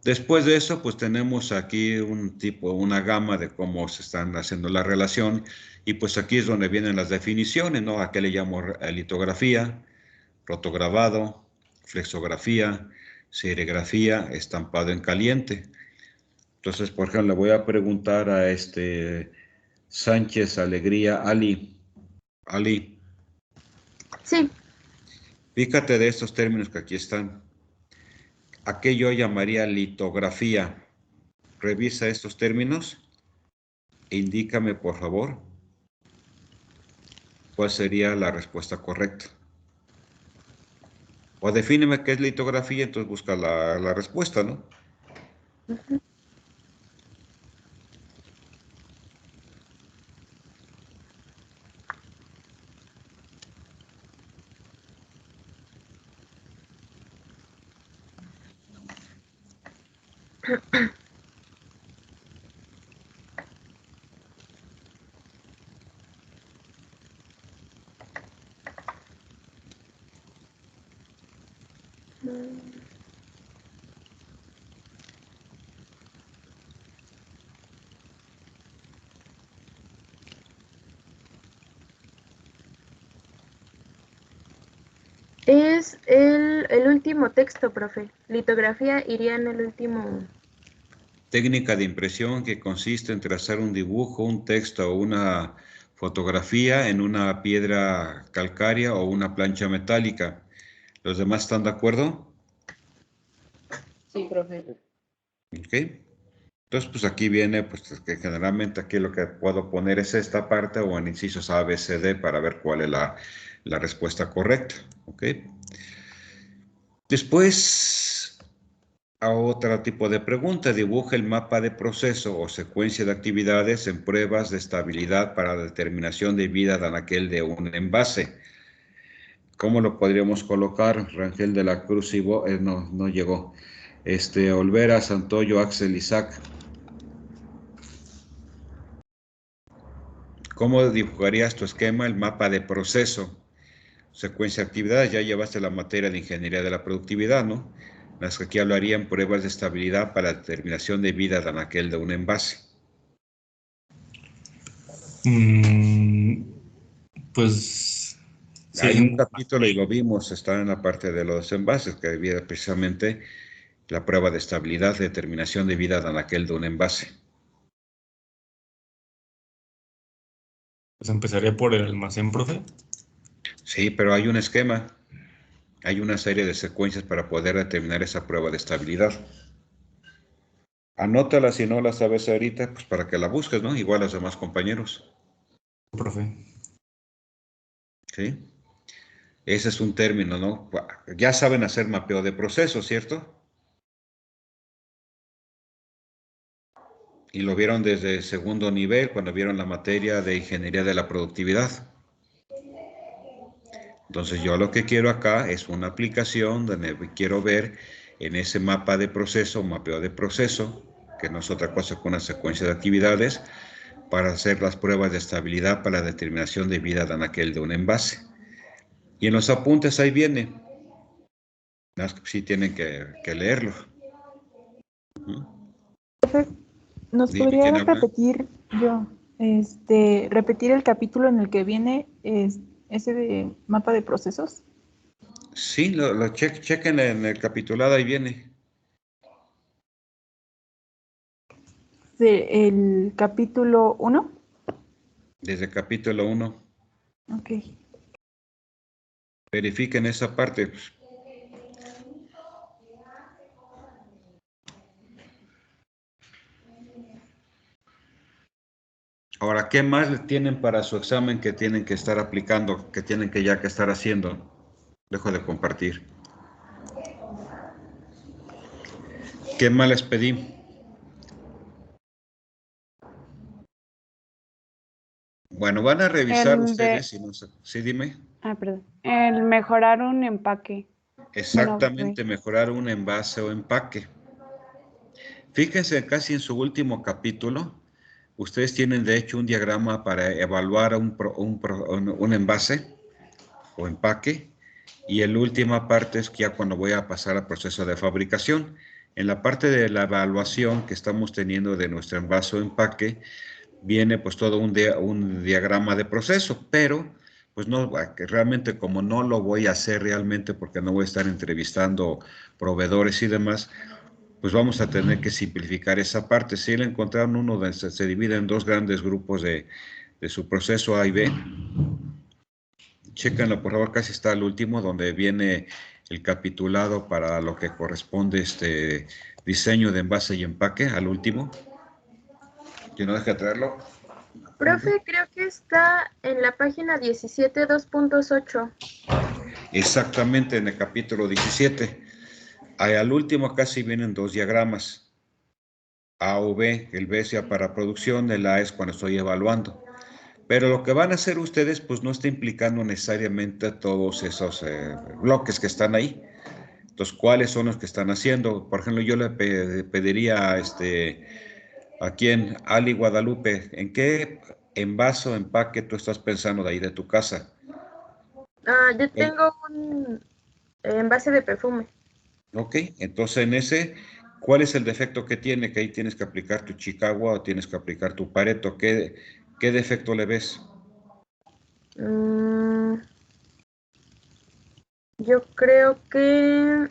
Después de eso, pues tenemos aquí una gama de cómo se están haciendo la relación, y pues aquí es donde vienen las definiciones, ¿no? ¿A qué le llamo litografía, rotograbado, flexografía, serigrafía, estampado en caliente? Entonces, por ejemplo, le voy a preguntar a Sánchez Alegría, Ali. Sí. Fíjate de estos términos que aquí están. ¿A qué yo llamaría litografía? Revisa estos términos e indícame, por favor, cuál sería la respuesta correcta. O defíneme qué es litografía, entonces busca la respuesta, ¿no? Uh-huh. Es el último texto, profe. Litografía iría en el último. Técnica de impresión que consiste en trazar un dibujo, un texto o una fotografía en una piedra calcárea o una plancha metálica. ¿Los demás están de acuerdo? Sí, profe. Ok. Entonces, pues aquí viene, pues que generalmente aquí lo que puedo poner es esta parte o en incisos A, B, C, D para ver cuál es la respuesta correcta. ¿Ok? Después, a otro tipo de pregunta, dibuja el mapa de proceso o secuencia de actividades en pruebas de estabilidad para la determinación de vida de anaquel de un envase. ¿Cómo lo podríamos colocar? Rangel de la Cruz y no llegó. Olvera, Santoyo, Axel, Isaac. ¿Cómo dibujarías tu esquema? El mapa de proceso, secuencia de actividades. Ya llevaste la materia de ingeniería de la productividad, ¿no? Las que aquí hablarían pruebas de estabilidad para la determinación de vida de anaquel de un envase. Pues hay un capítulo y lo vimos, está en la parte de los envases, que había precisamente la prueba de estabilidad, determinación de vida de anaquel de un envase. Pues empezaría por el almacén, profe. Sí, pero hay un esquema, hay una serie de secuencias para poder determinar esa prueba de estabilidad. Anótala si no la sabes ahorita, pues para que la busques, ¿no? Igual a los demás compañeros. Profe. Sí. Ese es un término, ¿no? Ya saben hacer mapeo de procesos, ¿cierto? Y lo vieron desde segundo nivel, cuando vieron la materia de ingeniería de la productividad. Entonces yo lo que quiero acá es una aplicación donde quiero ver en ese mapa de proceso, mapeo de proceso, que no es otra cosa que una secuencia de actividades, para hacer las pruebas de estabilidad para la determinación de vida de anaquel de un envase. Y en los apuntes ahí viene. Sí tienen que leerlo. ¿Nos Dime, podría ¿quién habla? repetir repetir el capítulo en el que viene ese de mapa de procesos? Sí, lo chequen en el capitulado, ahí viene. ¿El capítulo 1? Desde capítulo 1. Ok. Verifiquen esa parte. Ahora, ¿qué más le tienen para su examen que tienen que estar aplicando, que tienen que ya que estar haciendo? Dejo de compartir. ¿Qué más les pedí? Bueno, van a revisar ustedes. Si no, sí, dime. Perdón. El mejorar un empaque. Exactamente, mejorar un envase o empaque. Fíjense casi en su último capítulo. Ustedes tienen de hecho un diagrama para evaluar un envase o empaque, y la última parte es ya cuando voy a pasar al proceso de fabricación. En la parte de la evaluación que estamos teniendo de nuestro envase o empaque, viene pues todo un diagrama de proceso, pero pues no, realmente como no lo voy a hacer realmente porque no voy a estar entrevistando proveedores y demás, pues vamos a tener que simplificar esa parte. Si le encontraron uno donde se divide en dos grandes grupos de su proceso A y B, chéquenlo por favor, casi está al último, donde viene el capitulado para lo que corresponde diseño de envase y empaque, al último. ¿Quién no deja de traerlo? Profe, creo que está en la página 17, 2.8. Exactamente, en el capítulo 17. Al último casi vienen dos diagramas, A o B. El B sea para producción, el A es cuando estoy evaluando. Pero lo que van a hacer ustedes, pues no está implicando necesariamente todos esos bloques que están ahí. Entonces, ¿cuáles son los que están haciendo? Por ejemplo, yo le pediría a quien, Ali Guadalupe, ¿en qué envase o empaque tú estás pensando de ahí de tu casa? Yo tengo un envase de perfume. Ok, entonces en ese, ¿cuál es el defecto que tiene? Que ahí tienes que aplicar tu Chicago o tienes que aplicar tu Pareto. ¿Qué defecto le ves? Yo creo que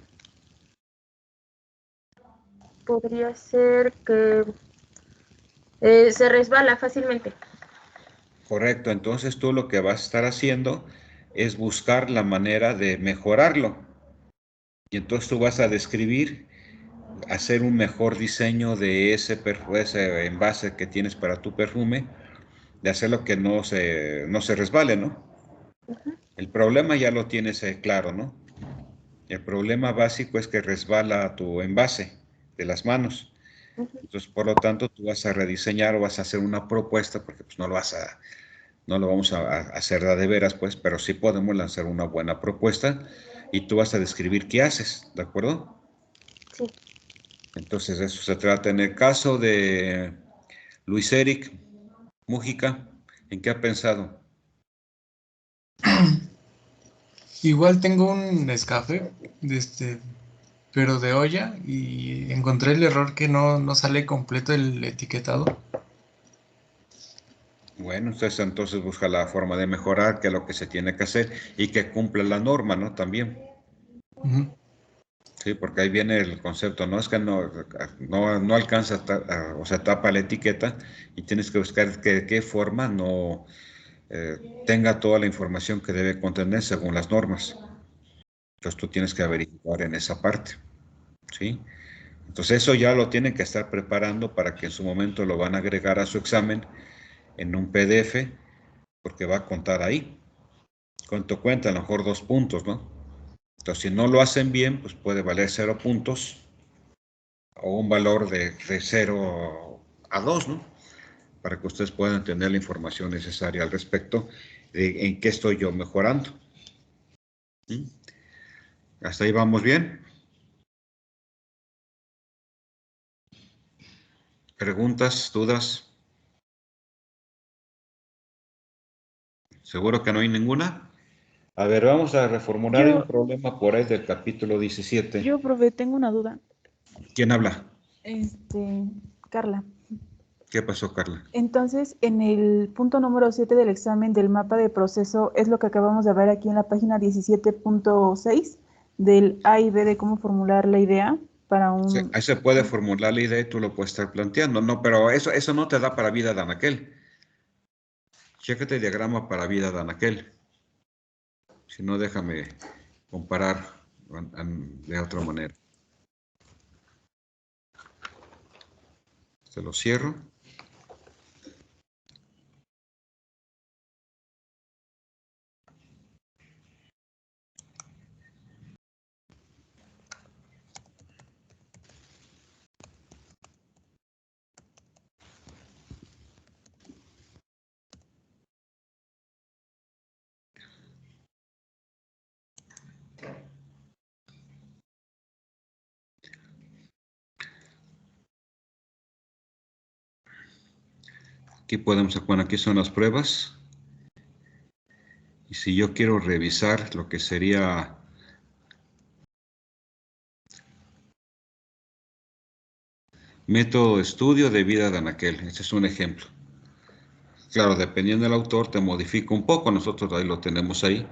podría ser que se resbala fácilmente. Correcto, entonces tú lo que vas a estar haciendo es buscar la manera de mejorarlo. Y entonces tú vas a describir, hacer un mejor diseño de ese envase que tienes para tu perfume, de hacerlo que no se resbale, ¿no? El problema ya lo tienes claro, ¿no? El problema básico es que resbala tu envase de las manos. Entonces, por lo tanto, tú vas a rediseñar o vas a hacer una propuesta, porque pues no lo vamos a hacer de veras, pues, pero sí podemos lanzar una buena propuesta y tú vas a describir qué haces, ¿de acuerdo? Sí. Entonces, de eso se trata. En el caso de Luis Eric Mújica, ¿en qué ha pensado? Igual tengo un escafe, pero de olla, y encontré el error que no sale completo el etiquetado. Bueno, entonces busca la forma de mejorar, que es lo que se tiene que hacer y que cumpla la norma, ¿no? También. Sí, porque ahí viene el concepto, no es que no alcanza, o sea, tapa la etiqueta y tienes que buscar de qué forma no tenga toda la información que debe contener según las normas. Entonces tú tienes que averiguar en esa parte, ¿sí? Entonces eso ya lo tienen que estar preparando para que en su momento lo van a agregar a su examen en un PDF, porque va a contar ahí. ¿Cuánto cuenta? A lo mejor 2 puntos, ¿no? Entonces si no lo hacen bien, pues puede valer 0 puntos o un valor de 0 a 2, ¿no? Para que ustedes puedan tener la información necesaria al respecto de en qué estoy yo mejorando. ¿Sí? ¿Hasta ahí vamos bien? ¿Preguntas, dudas? ¿Seguro que no hay ninguna? A ver, vamos a reformular un problema por ahí del capítulo 17. Yo, profe, tengo una duda. ¿Quién habla? Carla. ¿Qué pasó, Carla? Entonces, en el punto número 7 del examen del mapa de proceso, es lo que acabamos de ver aquí en la página 17.6 del A y B de cómo formular la idea para un... Sí, ahí se puede formular la idea y tú lo puedes estar planteando, ¿no? Pero eso no te da para vida de anaquel. Chécate el diagrama para vida de anaquel. Si no, déjame comparar de otra manera. Se lo cierro. Aquí podemos, bueno, aquí son las pruebas. Y si yo quiero revisar lo que sería método de estudio de vida de anaquel, este es un ejemplo. Claro, dependiendo del autor te modifica un poco, nosotros ahí lo tenemos ahí.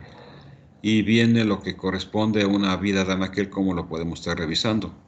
Y viene lo que corresponde a una vida de anaquel, como lo podemos estar revisando.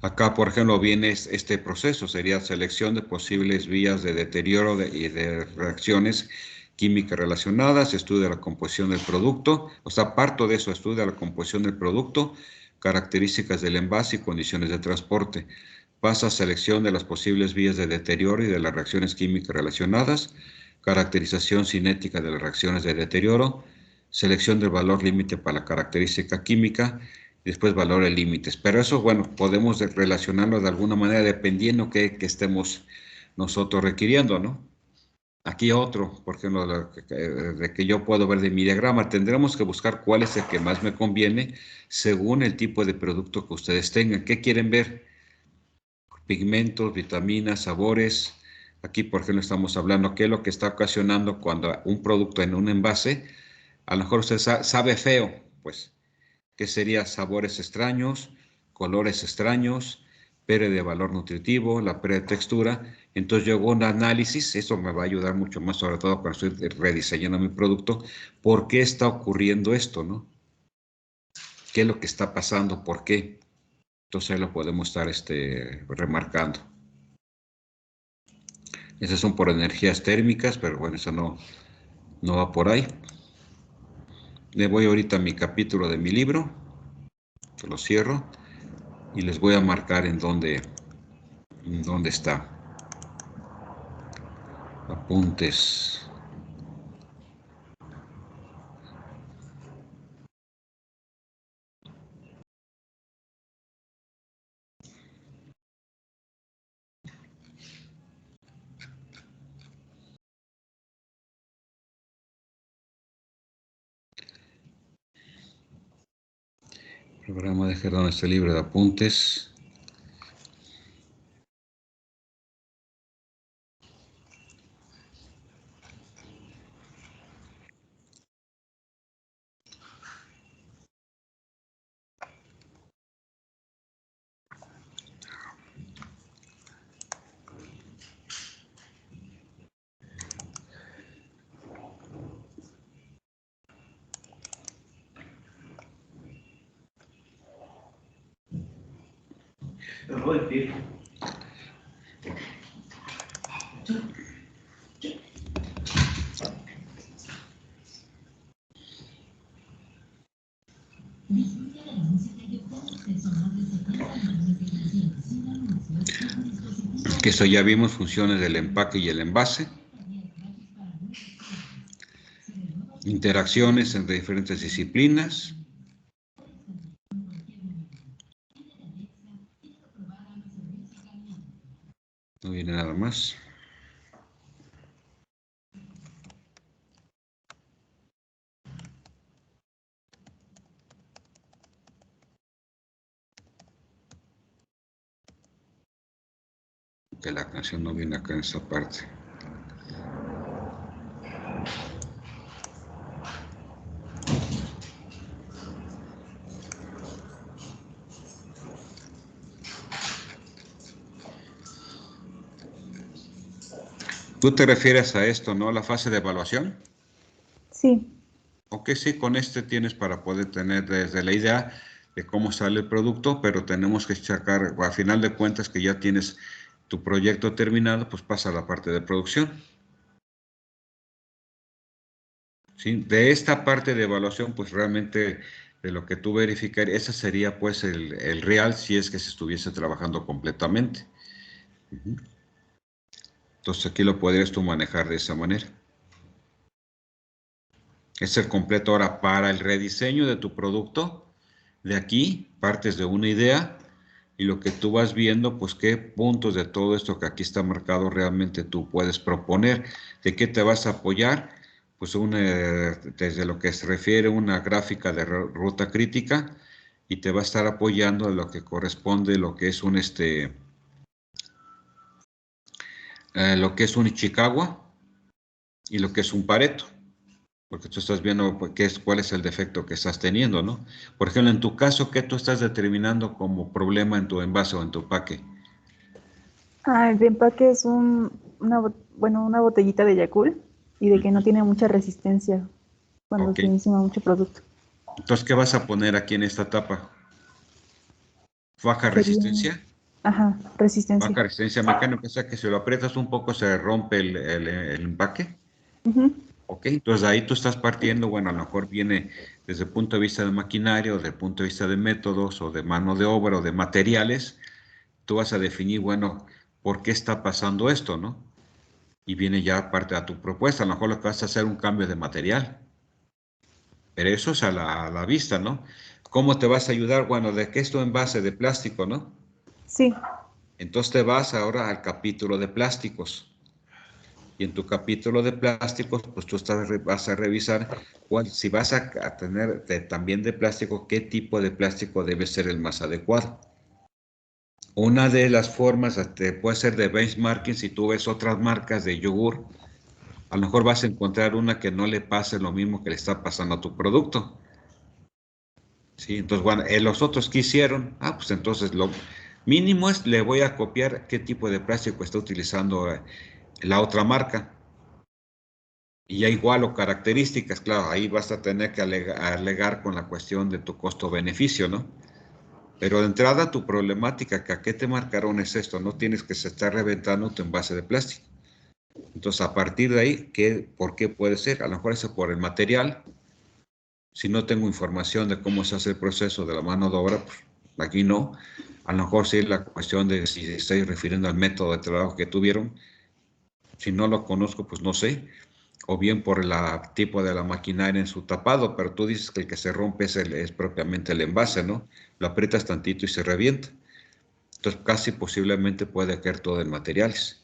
Acá, por ejemplo, viene este proceso, sería selección de posibles vías de deterioro y de reacciones químicas relacionadas, estudio de la composición del producto, o sea, parto de eso, estudio de la composición del producto, características del envase y condiciones de transporte. Pasa a selección de las posibles vías de deterioro y de las reacciones químicas relacionadas, caracterización cinética de las reacciones de deterioro, selección del valor límite para la característica química, después valores límites. Pero eso, bueno, podemos relacionarlo de alguna manera dependiendo que estemos nosotros requiriendo, ¿no? Aquí otro, por ejemplo, de que yo puedo ver de mi diagrama, tendremos que buscar cuál es el que más me conviene según el tipo de producto que ustedes tengan. ¿Qué quieren ver? Pigmentos, vitaminas, sabores. Aquí, por ejemplo, estamos hablando qué es lo que está ocasionando cuando un producto en un envase, a lo mejor usted sabe feo, pues, ¿qué sería? Sabores extraños, colores extraños, pérdida de valor nutritivo, la pérdida de textura. Entonces yo hago un análisis, eso me va a ayudar mucho más, sobre todo cuando estoy rediseñando mi producto, ¿por qué está ocurriendo esto, no? ¿Qué es lo que está pasando? ¿Por qué? Entonces ahí lo podemos estar remarcando. Esas son por energías térmicas, pero bueno, eso no No va por ahí. Le voy ahorita a mi capítulo de mi libro. Que lo cierro. Y les voy a marcar en dónde está. Apuntes. Programa de donde está el libro de apuntes. Que eso ya vimos, funciones del empaque y el envase. Interacciones entre diferentes disciplinas. No viene nada más. Que la canción no viene acá en esta parte. ¿Tú te refieres a esto, no? La fase de evaluación. Sí. Ok, sí, con este tienes para poder tener desde la idea de cómo sale el producto, pero tenemos que sacar, a final de cuentas, que ya tienes tu proyecto terminado, pues pasa a la parte de producción. ¿Sí? De esta parte de evaluación, pues realmente de lo que tú verificar, ese sería pues el real si es que se estuviese trabajando completamente. Entonces aquí lo podrías tú manejar de esa manera. Es el completo ahora para el rediseño de tu producto. De aquí partes de una idea y lo que tú vas viendo, pues qué puntos de todo esto que aquí está marcado realmente tú puedes proponer. ¿De qué te vas a apoyar? Pues desde lo que se refiere a una gráfica de ruta crítica y te va a estar apoyando a lo que corresponde, lo que es un Ichikawa y lo que es un Pareto. Porque tú estás viendo cuál es el defecto que estás teniendo, ¿no? Por ejemplo, en tu caso, ¿qué tú estás determinando como problema en tu envase o en tu empaque? El de empaque es una botellita de Yakult y de que no tiene mucha resistencia cuando se encima mucho producto. Entonces, ¿qué vas a poner aquí en esta tapa? ¿Baja resistencia? Ajá, resistencia. Baja resistencia mecánica, o sea que si lo aprietas un poco se rompe el empaque. Ok, entonces ahí tú estás partiendo, bueno, a lo mejor viene desde el punto de vista de maquinaria o desde el punto de vista de métodos o de mano de obra o de materiales, tú vas a definir, bueno, ¿por qué está pasando esto, no? Y viene ya parte de tu propuesta, a lo mejor lo que vas a hacer es un cambio de material. Pero eso es a la vista, ¿no? ¿Cómo te vas a ayudar? Bueno, ¿de qué es tu envase de plástico, no? Sí. Entonces te vas ahora al capítulo de plásticos. Y en tu capítulo de plásticos, pues tú vas a revisar si vas a tener también de plástico, qué tipo de plástico debe ser el más adecuado. Una de las formas puede ser de benchmarking. Si tú ves otras marcas de yogur, a lo mejor vas a encontrar una que no le pase lo mismo que le está pasando a tu producto. ¿Sí? Entonces, bueno, los otros que hicieron, pues entonces lo mínimo es le voy a copiar qué tipo de plástico está utilizando la otra marca. Y ya igual o características, claro, ahí vas a tener que alegar con la cuestión de tu costo-beneficio, ¿no? Pero de entrada tu problemática, que a qué te marcaron es esto, no tienes que se estar reventando tu envase de plástico. Entonces, a partir de ahí, ¿por qué puede ser? A lo mejor es por el material. Si no tengo información de cómo se hace el proceso de la mano de obra, pues aquí no. A lo mejor sí es la cuestión de si estoy refiriendo al método de trabajo que tuvieron. Si no lo conozco, pues no sé. O bien por el tipo de la maquinaria en su tapado, pero tú dices que el que se rompe es propiamente el envase, ¿no? Lo aprietas tantito y se revienta. Entonces, casi posiblemente puede caer todo en materiales.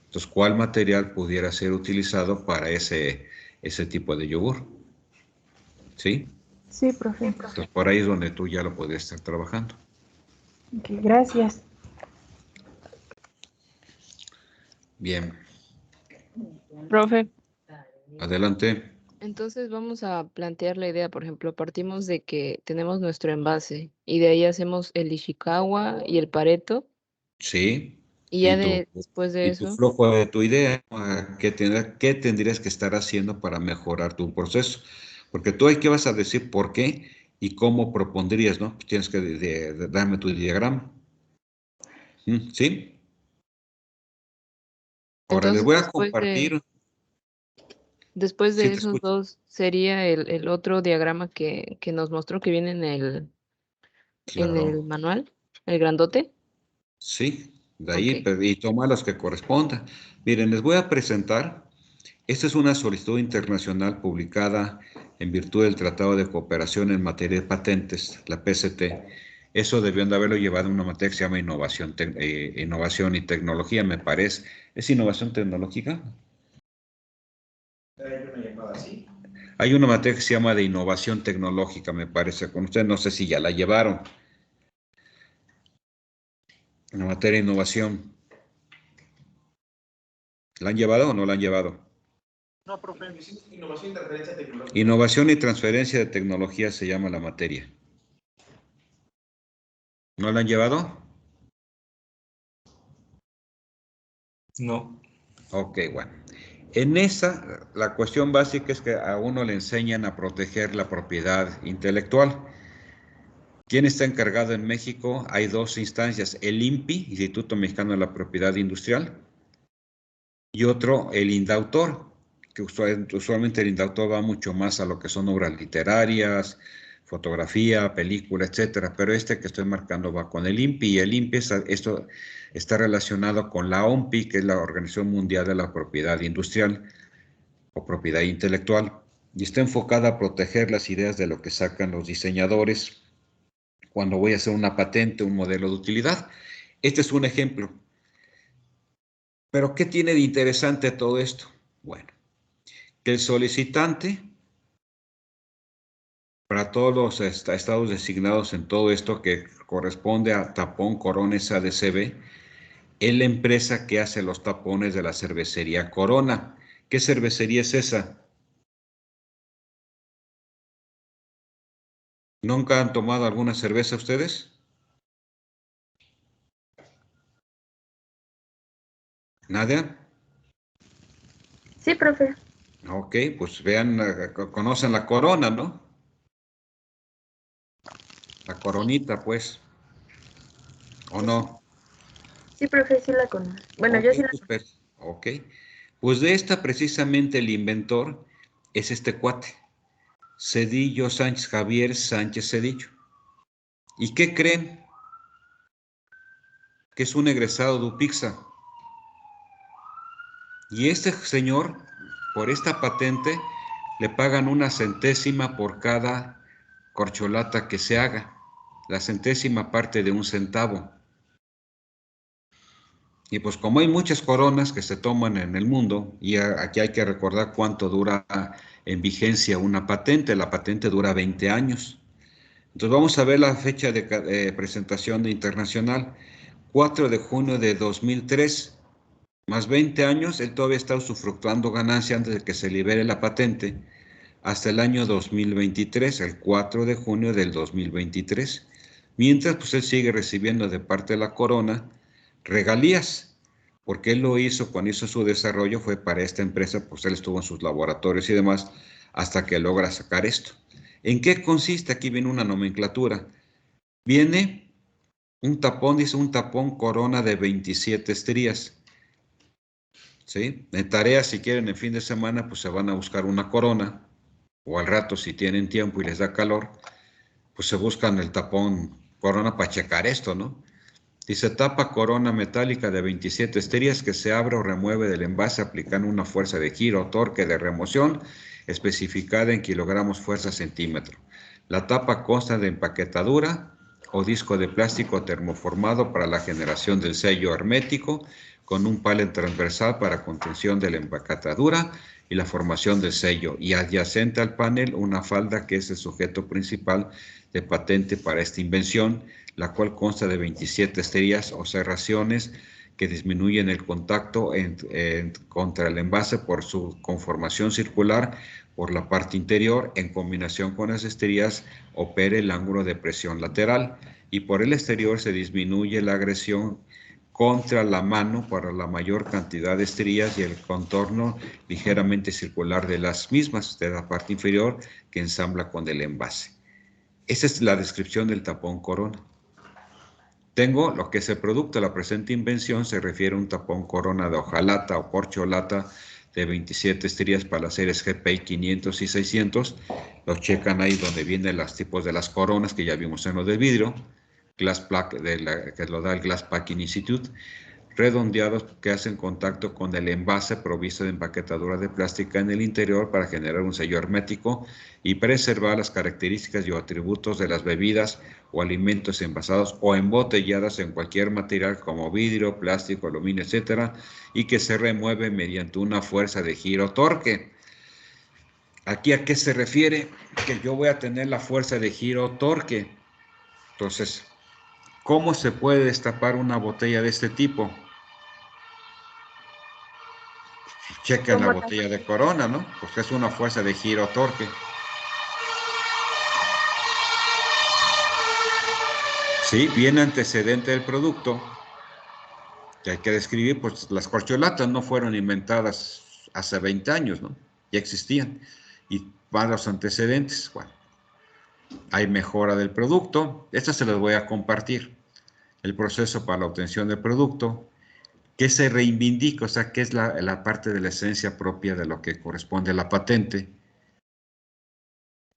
Entonces, ¿cuál material pudiera ser utilizado para ese tipo de yogur? ¿Sí? Sí, profe. Entonces, por ahí es donde tú ya lo podrías estar trabajando. Ok, gracias. Bien. Profe, Adelante. entonces vamos a plantear la idea, por ejemplo, partimos de que tenemos nuestro envase y de ahí hacemos el Ishikawa y el Pareto Sí. y ya después de Y tu eso, flujo de tu idea, ¿qué tendrías que estar haciendo para mejorar tu proceso? Porque tú ahí qué vas a decir por qué y cómo propondrías, ¿no? Pues tienes que darme tu diagrama. ¿Sí? Ahora les entonces voy a compartir. después Sí, de te esos escucho. dos sería el otro diagrama que nos mostró que viene en el Claro. manual, el grandote. Sí, de Ok. ahí y toma los que correspondan. Miren, les voy a presentar. Esta es una solicitud internacional publicada en virtud del Tratado de Cooperación en Materia de Patentes, la PCT. Eso debían de haberlo llevado en una materia que se llama innovación y tecnología, me parece. ¿Es innovación tecnológica? Hay una llamada así. Hay una materia que se llama de innovación tecnológica, me parece. Con ustedes no sé si ya la llevaron. La materia de innovación. ¿La han llevado o no la han llevado? No, profe. Innovación y transferencia tecnológica. Innovación y transferencia de tecnología se llama la materia. ¿No la han llevado? No. Ok, bueno. En esa, la cuestión básica es que a uno le enseñan a proteger la propiedad intelectual. ¿Quién está encargado en México? Hay dos instancias, el INPI, Instituto Mexicano de la Propiedad Industrial, y otro, el INDAUTOR, que usualmente el INDAUTOR va mucho más a lo que son obras literarias, fotografía, película, etcétera, pero este que estoy marcando va con el INPI, y el INPI, esto está relacionado con la OMPI, que es la Organización Mundial de la Propiedad Industrial o Propiedad Intelectual, y está enfocada a proteger las ideas de lo que sacan los diseñadores cuando voy a hacer una patente, un modelo de utilidad. Este es un ejemplo. Pero, ¿qué tiene de interesante todo esto? Bueno, que el solicitante, para todos los estados designados en todo esto que corresponde a Tapón Corona SADCB, es la empresa que hace los tapones de la cervecería Corona. ¿Qué cervecería es esa? ¿Nunca han tomado alguna cerveza ustedes? ¿Nadia? Sí, profe. Ok, pues vean, conocen la Corona, ¿no? La Coronita, pues. ¿O no? Sí, profe, sí la conozco. Bueno, Ok, yo sí la conozco. pues, ok. Pues de esta precisamente el inventor es este cuate, Cedillo Sánchez, Javier Sánchez Cedillo. ¿Y qué creen? Que es un egresado de UPIXA. Y este señor, por esta patente, le pagan una centésima por cada corcholata que se haga. La centésima parte de un centavo. Y pues como hay muchas coronas que se toman en el mundo, y aquí hay que recordar cuánto dura en vigencia una patente, la patente dura 20 años. Entonces vamos a ver la fecha de presentación de internacional, 4 de junio de 2003, más 20 años, él todavía está usufructuando ganancia antes de que se libere la patente, hasta el año 2023, el 4 de junio del 2023. Mientras, pues él sigue recibiendo de parte de la corona regalías, porque él lo hizo, cuando hizo su desarrollo, fue para esta empresa, pues él estuvo en sus laboratorios y demás, hasta que logra sacar esto. ¿En qué consiste? Aquí viene una nomenclatura. Viene un tapón, dice un tapón corona de 27 estrías. ¿Sí? En tareas, si quieren, en fin de semana, pues se van a buscar una corona, o al rato, si tienen tiempo y les da calor, pues se buscan el tapón corona para checar esto, ¿no? Dice, tapa corona metálica de 27 estrías que se abre o remueve del envase aplicando una fuerza de giro o torque de remoción especificada en kilogramos fuerza centímetro. La tapa consta de empaquetadura o disco de plástico termoformado para la generación del sello hermético con un pallet transversal para contención de la empaquetadura y la formación del sello, y adyacente al panel una falda que es el sujeto principal de patente para esta invención, la cual consta de 27 estrías o serraciones que disminuyen el contacto contra el envase por su conformación circular por la parte interior. En combinación con las estrías opera el ángulo de presión lateral, y por el exterior se disminuye la agresión contra la mano para la mayor cantidad de estrías y el contorno ligeramente circular de las mismas, de la parte inferior que ensambla con el envase. Esa es la descripción del tapón corona. Tengo lo que es el producto. La presente invención se refiere a un tapón corona de hojalata o corcholata de 27 estrías para las series GPI 500 y 600. Lo checan ahí donde vienen los tipos de las coronas que ya vimos en lo del vidrio. Glass Plaque, que lo da el Glass Packing Institute, redondeados que hacen contacto con el envase provisto de empaquetadura de plástica en el interior para generar un sello hermético y preservar las características y atributos de las bebidas o alimentos envasados o embotelladas en cualquier material como vidrio, plástico, aluminio, etcétera, y que se remueve mediante una fuerza de giro torque. ¿Aquí a qué se refiere? Que yo voy a tener la fuerza de giro torque. Entonces, ¿cómo se puede destapar una botella de este tipo? Chequen la botella de corona, ¿no? Porque es una fuerza de giro torque. Sí, viene antecedente del producto que hay que describir, pues las corcholatas no fueron inventadas hace 20 años, ¿no? Ya existían. Y van los antecedentes, bueno, hay mejora del producto. Estas se las voy a compartir. El proceso para la obtención del producto, que se reivindica, o sea, que es la parte de la esencia propia de lo que corresponde a la patente.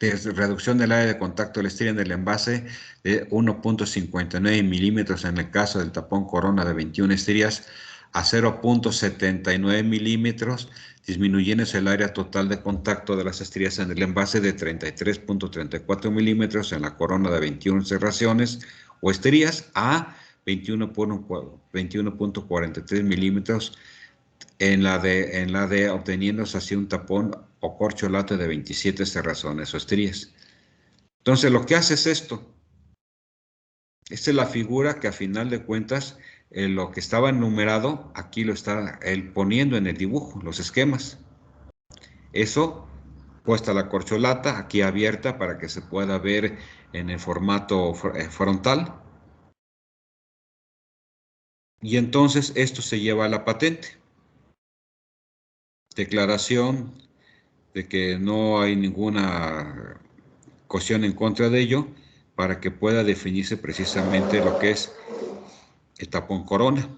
De reducción del área de contacto de la estría en el envase de 1.59 milímetros en el caso del tapón corona de 21 estrías a 0.79 milímetros, disminuyéndose el área total de contacto de las estrías en el envase de 33.34 milímetros en la corona de 21 serraciones o estrías a 21.43 milímetros en la de obteniéndose así un tapón o corcholata de 27 cerrazones o estrías. Entonces lo que hace es esto. Esta es la figura que a final de cuentas lo que estaba enumerado aquí lo está él poniendo en el dibujo, los esquemas. Eso puesta la corcholata aquí abierta para que se pueda ver en el formato frontal. Y entonces esto se lleva a la patente. Declaración de que no hay ninguna cuestión en contra de ello para que pueda definirse precisamente lo que es el tapón corona.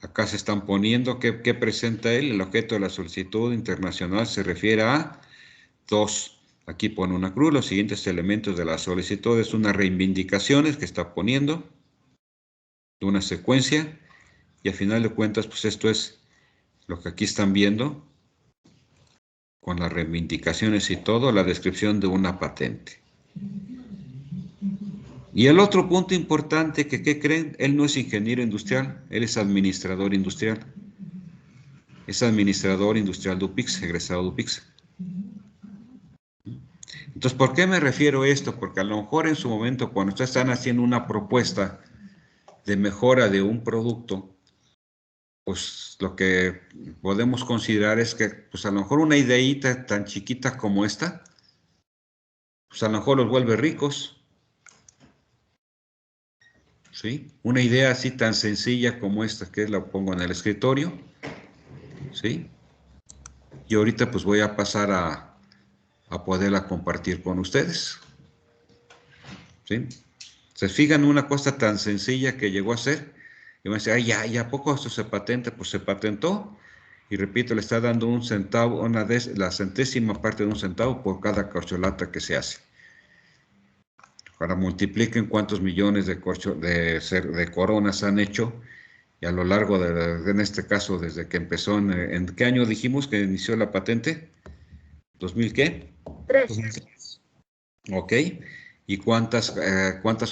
Acá se están poniendo qué presenta él. El objeto de la solicitud internacional se refiere a 2. Aquí pone una cruz. Los siguientes elementos de la solicitud es unas reivindicaciones que está poniendo, una secuencia, y a final de cuentas, pues esto es lo que aquí están viendo, con las reivindicaciones y todo, la descripción de una patente. Y el otro punto importante que, ¿qué creen? Él no es ingeniero industrial, él es administrador industrial. Es administrador industrial de UPIX, egresado de UPIX. Entonces, ¿por qué me refiero a esto? Porque a lo mejor en su momento, cuando ustedes están haciendo una propuesta de mejora de un producto, pues lo que podemos considerar es que, pues a lo mejor una ideita tan chiquita como esta, pues a lo mejor los vuelve ricos. ¿Sí? Una idea así tan sencilla como esta, que la pongo en el escritorio. ¿Sí? Y ahorita pues voy a pasar a poderla compartir con ustedes. ¿Sí? Se fijan una cosa tan sencilla que llegó a ser, y me dice, ay, ya, ¿a poco esto se patenta? Pues se patentó, y repito, le está dando un centavo, la centésima parte de un centavo por cada corcholata que se hace. Ahora multipliquen cuántos millones de coronas han hecho, y a lo largo en este caso, desde que empezó, ¿en qué año dijimos que inició la patente? ¿2000 qué? 3. Ok. ¿Y cuántas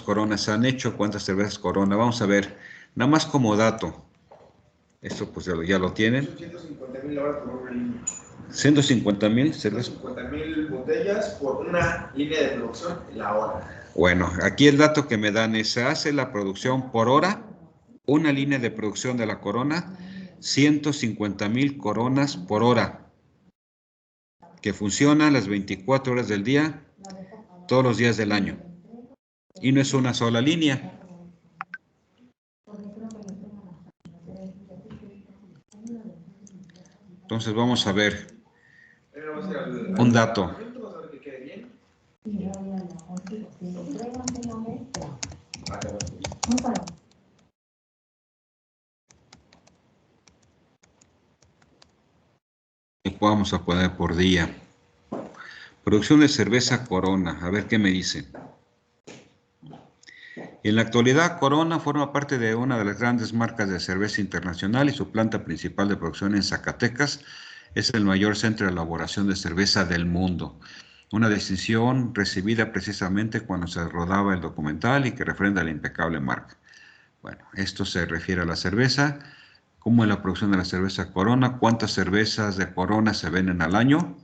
coronas han hecho? ¿Cuántas cervezas corona? Vamos a ver, nada más como dato. Esto pues ya lo tienen. 150,000 ahora por una línea. 150,000 cervezas. 150,000 botellas por una línea de producción en la hora. Bueno, aquí el dato que me dan es, se hace la producción por hora, una línea de producción de la corona, 150,000 coronas por hora, que funciona las 24 horas del día, todos los días del año. Y no es una sola línea. Entonces vamos a ver un dato. Y vamos a poner por día. Producción de cerveza Corona. A ver qué me dice. En la actualidad, Corona forma parte de una de las grandes marcas de cerveza internacional y su planta principal de producción en Zacatecas es el mayor centro de elaboración de cerveza del mundo. Una distinción recibida precisamente cuando se rodaba el documental y que refrenda la impecable marca. Bueno, esto se refiere a la cerveza. ¿Cómo es la producción de la cerveza Corona? ¿Cuántas cervezas de Corona se venden al año?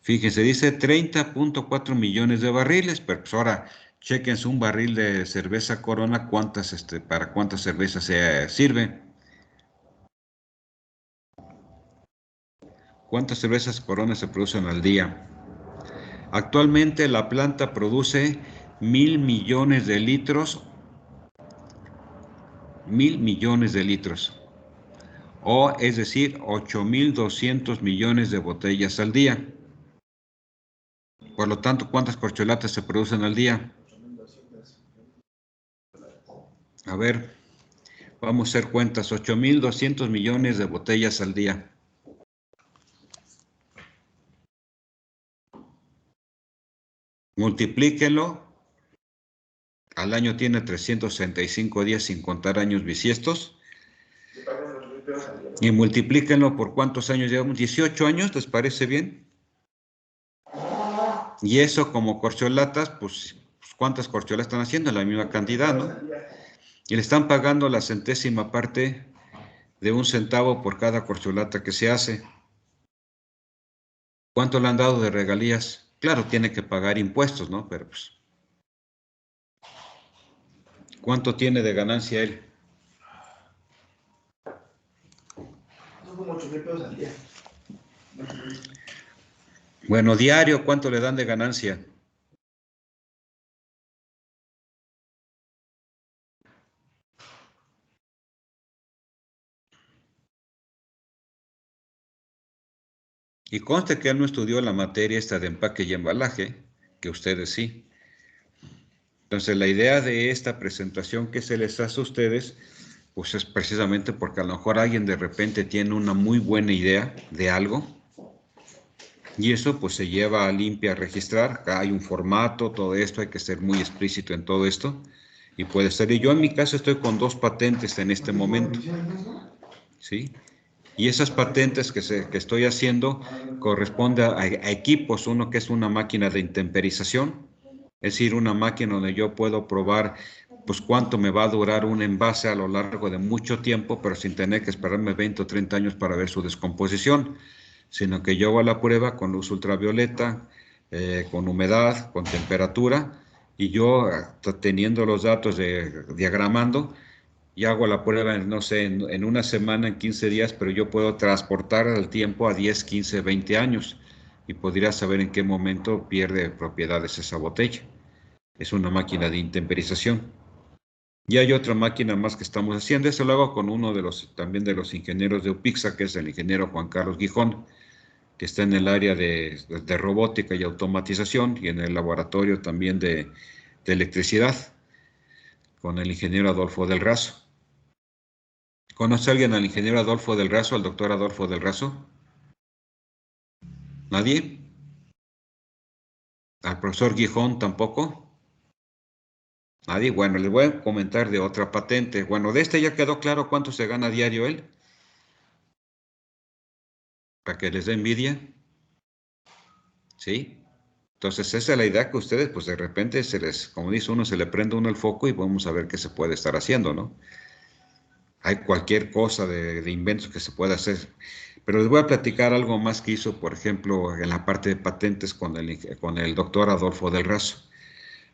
Fíjense, dice 30.4 millones de barriles, pero pues ahora chequense un barril de cerveza Corona, para cuántas cervezas se sirve. ¿Cuántas cervezas Corona se producen al día? Actualmente la planta produce 1,000 millones de litros. 1,000 millones de litros. O es decir, 8,200 millones de botellas al día. Por lo tanto, ¿cuántas corcholatas se producen al día? A ver, vamos a hacer cuentas. 8,200 millones de botellas al día. Multiplíquenlo. Al año tiene 365 días sin contar años bisiestos. Y multiplíquenlo por cuántos años llevamos. 18 años, ¿les parece bien? Y eso como corcholatas, pues ¿cuántas corcholatas están haciendo? La misma cantidad, ¿no? Y le están pagando la centésima parte de un centavo por cada corcholata que se hace. ¿Cuánto le han dado de regalías? Claro, tiene que pagar impuestos, ¿no? Pero pues, ¿cuánto tiene de ganancia él? Son como 8,000 pesos al día. Bueno, diario, ¿cuánto le dan de ganancia? Y conste que él no estudió la materia esta de empaque y embalaje, que ustedes sí. Entonces, la idea de esta presentación que se les hace a ustedes, pues es precisamente porque a lo mejor alguien de repente tiene una muy buena idea de algo, y eso pues se lleva a limpia a registrar. Acá hay un formato, todo esto, hay que ser muy explícito en todo esto, y puede ser. Y yo en mi caso estoy con 2 patentes en este momento, ¿sí? Y esas patentes que estoy haciendo corresponde a equipos. Uno que es una máquina de intemperización, es decir, una máquina donde yo puedo probar pues cuánto me va a durar un envase a lo largo de mucho tiempo, pero sin tener que esperarme 20 o 30 años para ver su descomposición, sino que yo hago la prueba con luz ultravioleta, con humedad, con temperatura, y yo teniendo los datos diagramando, y hago la prueba, no sé, en una semana, en 15 días, pero yo puedo transportar el tiempo a 10, 15, 20 años y podría saber en qué momento pierde propiedades esa botella. Es una máquina de intemperización. Y hay otra máquina más que estamos haciendo. Eso lo hago con uno también de los ingenieros de UPIXA, que es el ingeniero Juan Carlos Gijón, que está en el área de robótica y automatización y en el laboratorio también de electricidad, con el ingeniero Adolfo del Razo. ¿Conoce alguien al ingeniero Adolfo del Razo, al doctor Adolfo del Razo? ¿Nadie? ¿Al profesor Gijón tampoco? Nadie. Bueno, les voy a comentar de otra patente. Bueno, de este ya quedó claro cuánto se gana a diario él. Para que les dé envidia. ¿Sí? Entonces, esa es la idea que ustedes, pues de repente se les, como dice uno, se le prende uno el foco y vamos a ver qué se puede estar haciendo, ¿no? Hay cualquier cosa de inventos que se pueda hacer. Pero les voy a platicar algo más que hizo, por ejemplo, en la parte de patentes con el doctor Adolfo del Razo.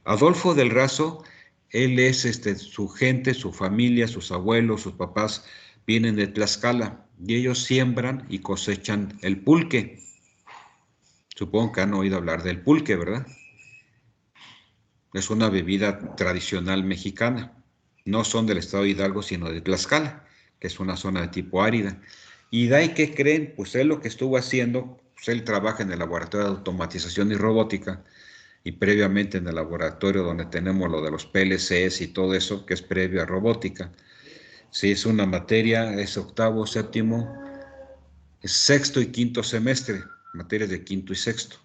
Adolfo del Razo, él es su gente, su familia, sus abuelos, sus papás, vienen de Tlaxcala y ellos siembran y cosechan el pulque. Supongo que han oído hablar del pulque, ¿verdad? Es una bebida tradicional mexicana. No son del estado de Hidalgo, sino de Tlaxcala, que es una zona de tipo árida. ¿Y de ahí qué creen? Pues él lo que estuvo haciendo, pues él trabaja en el laboratorio de automatización y robótica, y previamente en el laboratorio donde tenemos lo de los PLCs y todo eso, que es previo a robótica. Si es una materia, es octavo, séptimo, es sexto y quinto semestre, materias de quinto y sexto.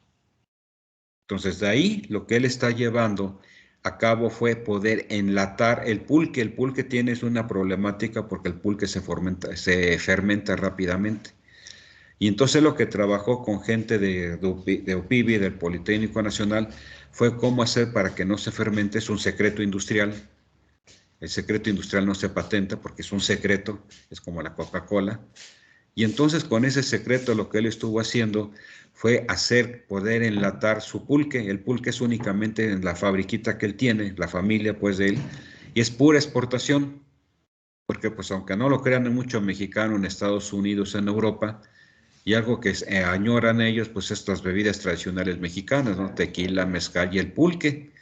Entonces, de ahí lo que él está llevando a cabo fue poder enlatar el pulque. El pulque tiene una problemática porque el pulque se fermenta rápidamente. Y entonces lo que trabajó con gente de UPIBI, del Politécnico Nacional, fue cómo hacer para que no se fermente. Es un secreto industrial. El secreto industrial no se patenta porque es un secreto, es como la Coca-Cola. Y entonces con ese secreto lo que él estuvo haciendo fue poder enlatar su pulque. El pulque es únicamente en la fabriquita que él tiene, la familia pues de él, y es pura exportación. Porque pues aunque no lo crean mucho mexicano en Estados Unidos, en Europa, y algo que añoran ellos, pues estas bebidas tradicionales mexicanas, ¿no? Tequila, mezcal y el pulque.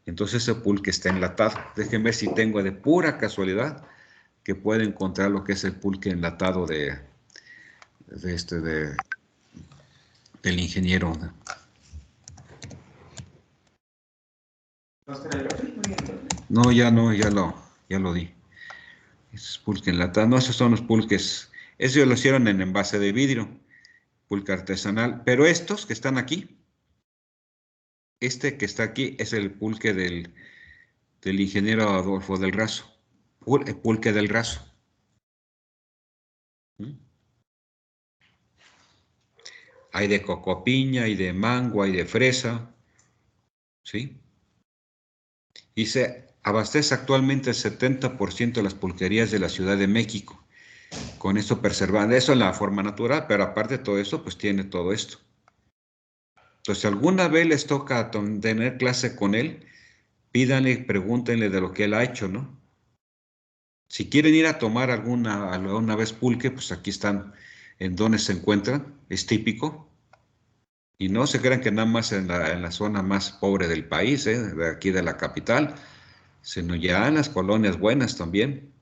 Entonces ese pulque está enlatado. Déjenme ver si tengo de pura casualidad que puedo encontrar lo que es el pulque enlatado del ingeniero. No, ya lo di. Ese es pulque enlatado. No, esos son los pulques. Esos lo hicieron en envase de vidrio, pulque artesanal. Pero estos que están aquí, este que está aquí es el pulque del ingeniero Adolfo del Razo. Pulque del Razo. Hay de cocopiña, hay de mango, hay de fresa. ¿Sí? Y se abastece actualmente el 70% de las pulquerías de la Ciudad de México. Con esto preservando eso en la forma natural, pero aparte de todo esto, pues tiene todo esto. Entonces, si alguna vez les toca tener clase con él, pídanle, pregúntenle de lo que él ha hecho, ¿no? Si quieren ir a tomar alguna vez pulque, pues aquí están en donde se encuentran, es típico. Y no se crean que nada más en la zona más pobre del país, de aquí de la capital, sino ya en las colonias buenas también.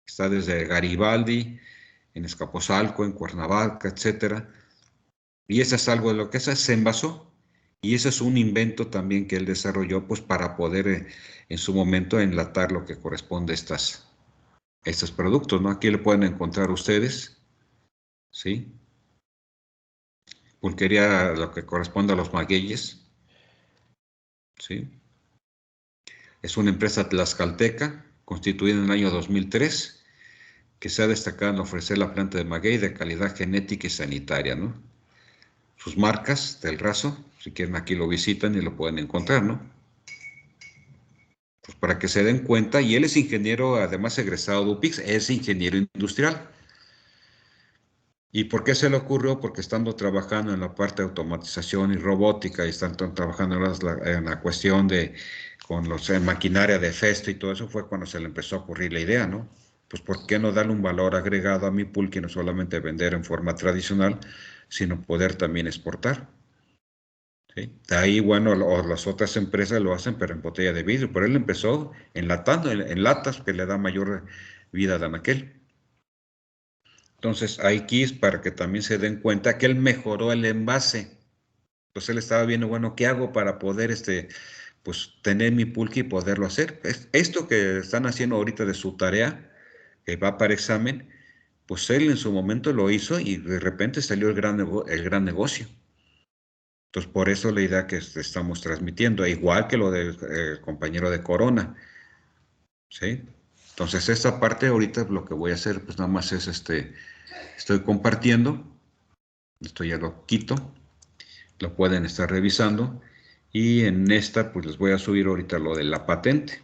Está desde Garibaldi, en Escaposalco, en Cuernavaca, etcétera. Y eso es algo de lo que se envasó. Y eso es un invento también que él desarrolló pues para poder en su momento enlatar lo que corresponde a estos productos, ¿no? Aquí lo pueden encontrar ustedes, ¿sí? Pulquería, lo que corresponde a los magueyes, ¿sí? Es una empresa tlaxcalteca, constituida en el año 2003, que se ha destacado en ofrecer la planta de maguey de calidad genética y sanitaria, ¿no? Sus marcas del Razo, si quieren aquí lo visitan y lo pueden encontrar, ¿no? Pues para que se den cuenta, y él es ingeniero, además egresado de UPIX, es ingeniero industrial. ¿Y por qué se le ocurrió? Porque estando trabajando en la parte de automatización y robótica, y estando trabajando en la cuestión con maquinaria de Festo y todo eso, fue cuando se le empezó a ocurrir la idea, ¿no? Pues ¿por qué no darle un valor agregado a mi pulque, no solamente vender en forma tradicional, sino poder también exportar? ¿Sí? De ahí, bueno, las otras empresas lo hacen, pero en botella de vidrio. Pero él empezó enlatando, en latas, que le da mayor vida a anaquel. Entonces, aquí es para que también se den cuenta que él mejoró el envase. Entonces, él estaba viendo, bueno, ¿qué hago para poder, pues, tener mi pulque y poderlo hacer? Esto que están haciendo ahorita de su tarea, que va para examen, pues él en su momento lo hizo y de repente salió el gran negocio. Entonces, por eso la idea que estamos transmitiendo, igual que lo del compañero de Corona, ¿sí? Entonces, esta parte ahorita lo que voy a hacer, pues nada más es, estoy compartiendo, esto ya lo quito, lo pueden estar revisando, y en esta, pues les voy a subir ahorita lo de la patente.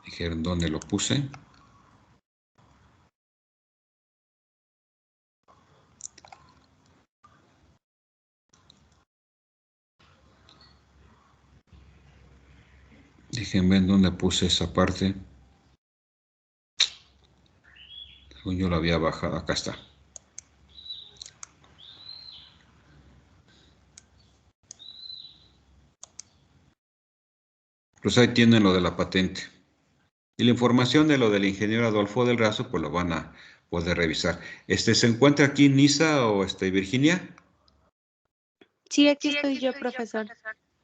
Dijeron dónde lo puse. Déjenme ver dónde puse esa parte. Yo lo había bajado, acá está. Pues ahí tienen lo de la patente. Y la información de lo del ingeniero Adolfo del Razo, pues lo van a poder revisar. ¿Se encuentra aquí Nisa o Virginia? Sí, aquí estoy yo, profesor.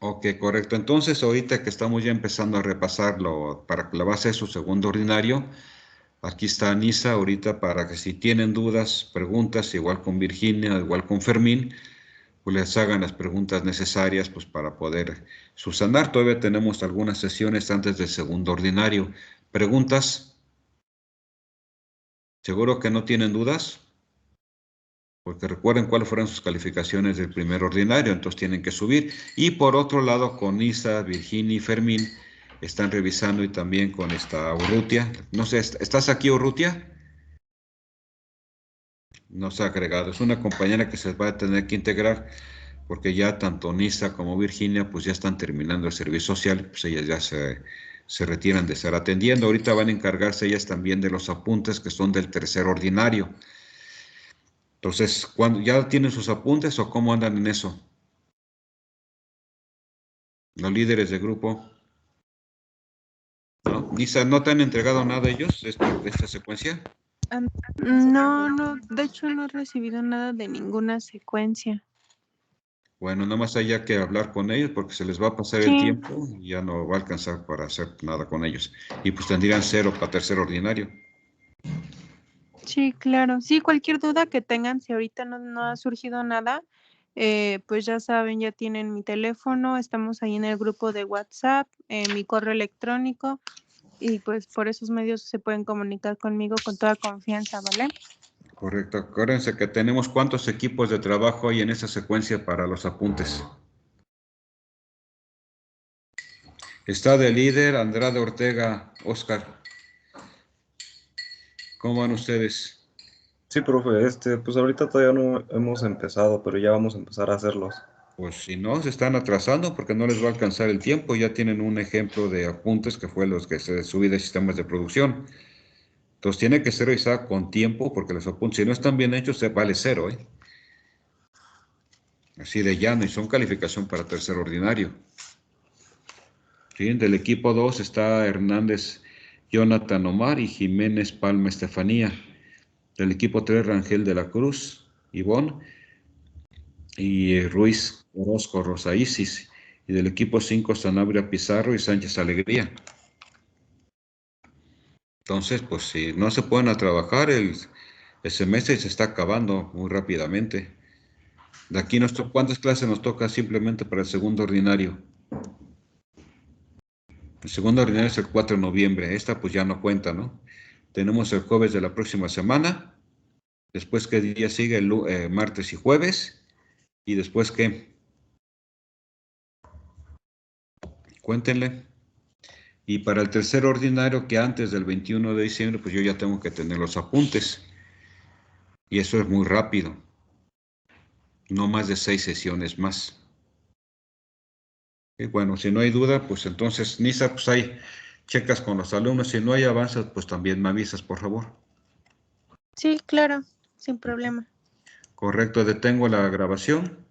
Ok, correcto. Entonces, ahorita que estamos ya empezando a repasarlo para que la base de su segundo ordinario, aquí está Nisa ahorita para que si tienen dudas, preguntas, igual con Virginia, igual con Fermín, pues les hagan las preguntas necesarias pues para poder subsanar. Todavía tenemos algunas sesiones antes del segundo ordinario. ¿Preguntas? ¿Seguro que no tienen dudas? Porque recuerden cuáles fueron sus calificaciones del primer ordinario, entonces tienen que subir. Y por otro lado, con Isa, Virginia y Fermín, están revisando y también con esta Urrutia. No sé, ¿estás aquí, Urrutia? No se ha agregado. Es una compañera que se va a tener que integrar porque ya tanto Nisa como Virginia pues ya están terminando el servicio social, pues ellas ya se retiran de estar atendiendo. Ahorita van a encargarse ellas también de los apuntes que son del tercer ordinario. Entonces, ¿ya tienen sus apuntes o cómo andan en eso? Los líderes de grupo. ¿No? Nisa, ¿no te han entregado nada ellos de esta secuencia? No, de hecho no he recibido nada de ninguna secuencia. Bueno, nada más haya que hablar con ellos porque se les va a pasar el tiempo y ya no va a alcanzar para hacer nada con ellos. Y pues tendrían 0 para tercer ordinario. Sí, claro. Sí, cualquier duda que tengan, si ahorita no ha surgido nada, pues ya saben, ya tienen mi teléfono, estamos ahí en el grupo de WhatsApp, mi correo electrónico, y pues por esos medios se pueden comunicar conmigo con toda confianza, ¿vale? Correcto. Acuérdense que tenemos cuántos equipos de trabajo hay en esa secuencia para los apuntes. Está de líder Andrade Ortega, Oscar. ¿Cómo van ustedes? Sí, profe, pues ahorita todavía no hemos empezado, pero ya vamos a empezar a hacerlos. Pues si no, se están atrasando porque no les va a alcanzar el tiempo. Ya tienen un ejemplo de apuntes que fue los que se subí de sistemas de producción. Entonces tiene que ser revisado con tiempo porque los apuntes, si no están bien hechos, se vale 0, ¿eh? Así de llano, y son calificación para tercer ordinario. ¿Sí? Del equipo 2 está Hernández Jonathan Omar y Jiménez Palma Estefanía. Del equipo 3, Rangel de la Cruz, Ivonne, y Ruiz Orozco Rosa Isis. Y del equipo 5, Sanabria Pizarro y Sánchez Alegría. Entonces, pues si no se pueden a trabajar, el semestre se está acabando muy rápidamente. De aquí, ¿cuántas clases nos toca simplemente para el segundo ordinario? El segundo ordinario es el 4 de noviembre. Esta pues ya no cuenta, ¿no? Tenemos el jueves de la próxima semana. Después, ¿qué día sigue? El martes y jueves. ¿Y después qué? Cuéntenle. Y para el tercer ordinario, que antes del 21 de diciembre, pues yo ya tengo que tener los apuntes. Y eso es muy rápido. No más de 6 sesiones más. Y bueno, si no hay duda, pues entonces, Nisa, pues ahí checas con los alumnos. Si no hay avances, pues también me avisas, por favor. Sí, claro, sin problema. Correcto, detengo la grabación.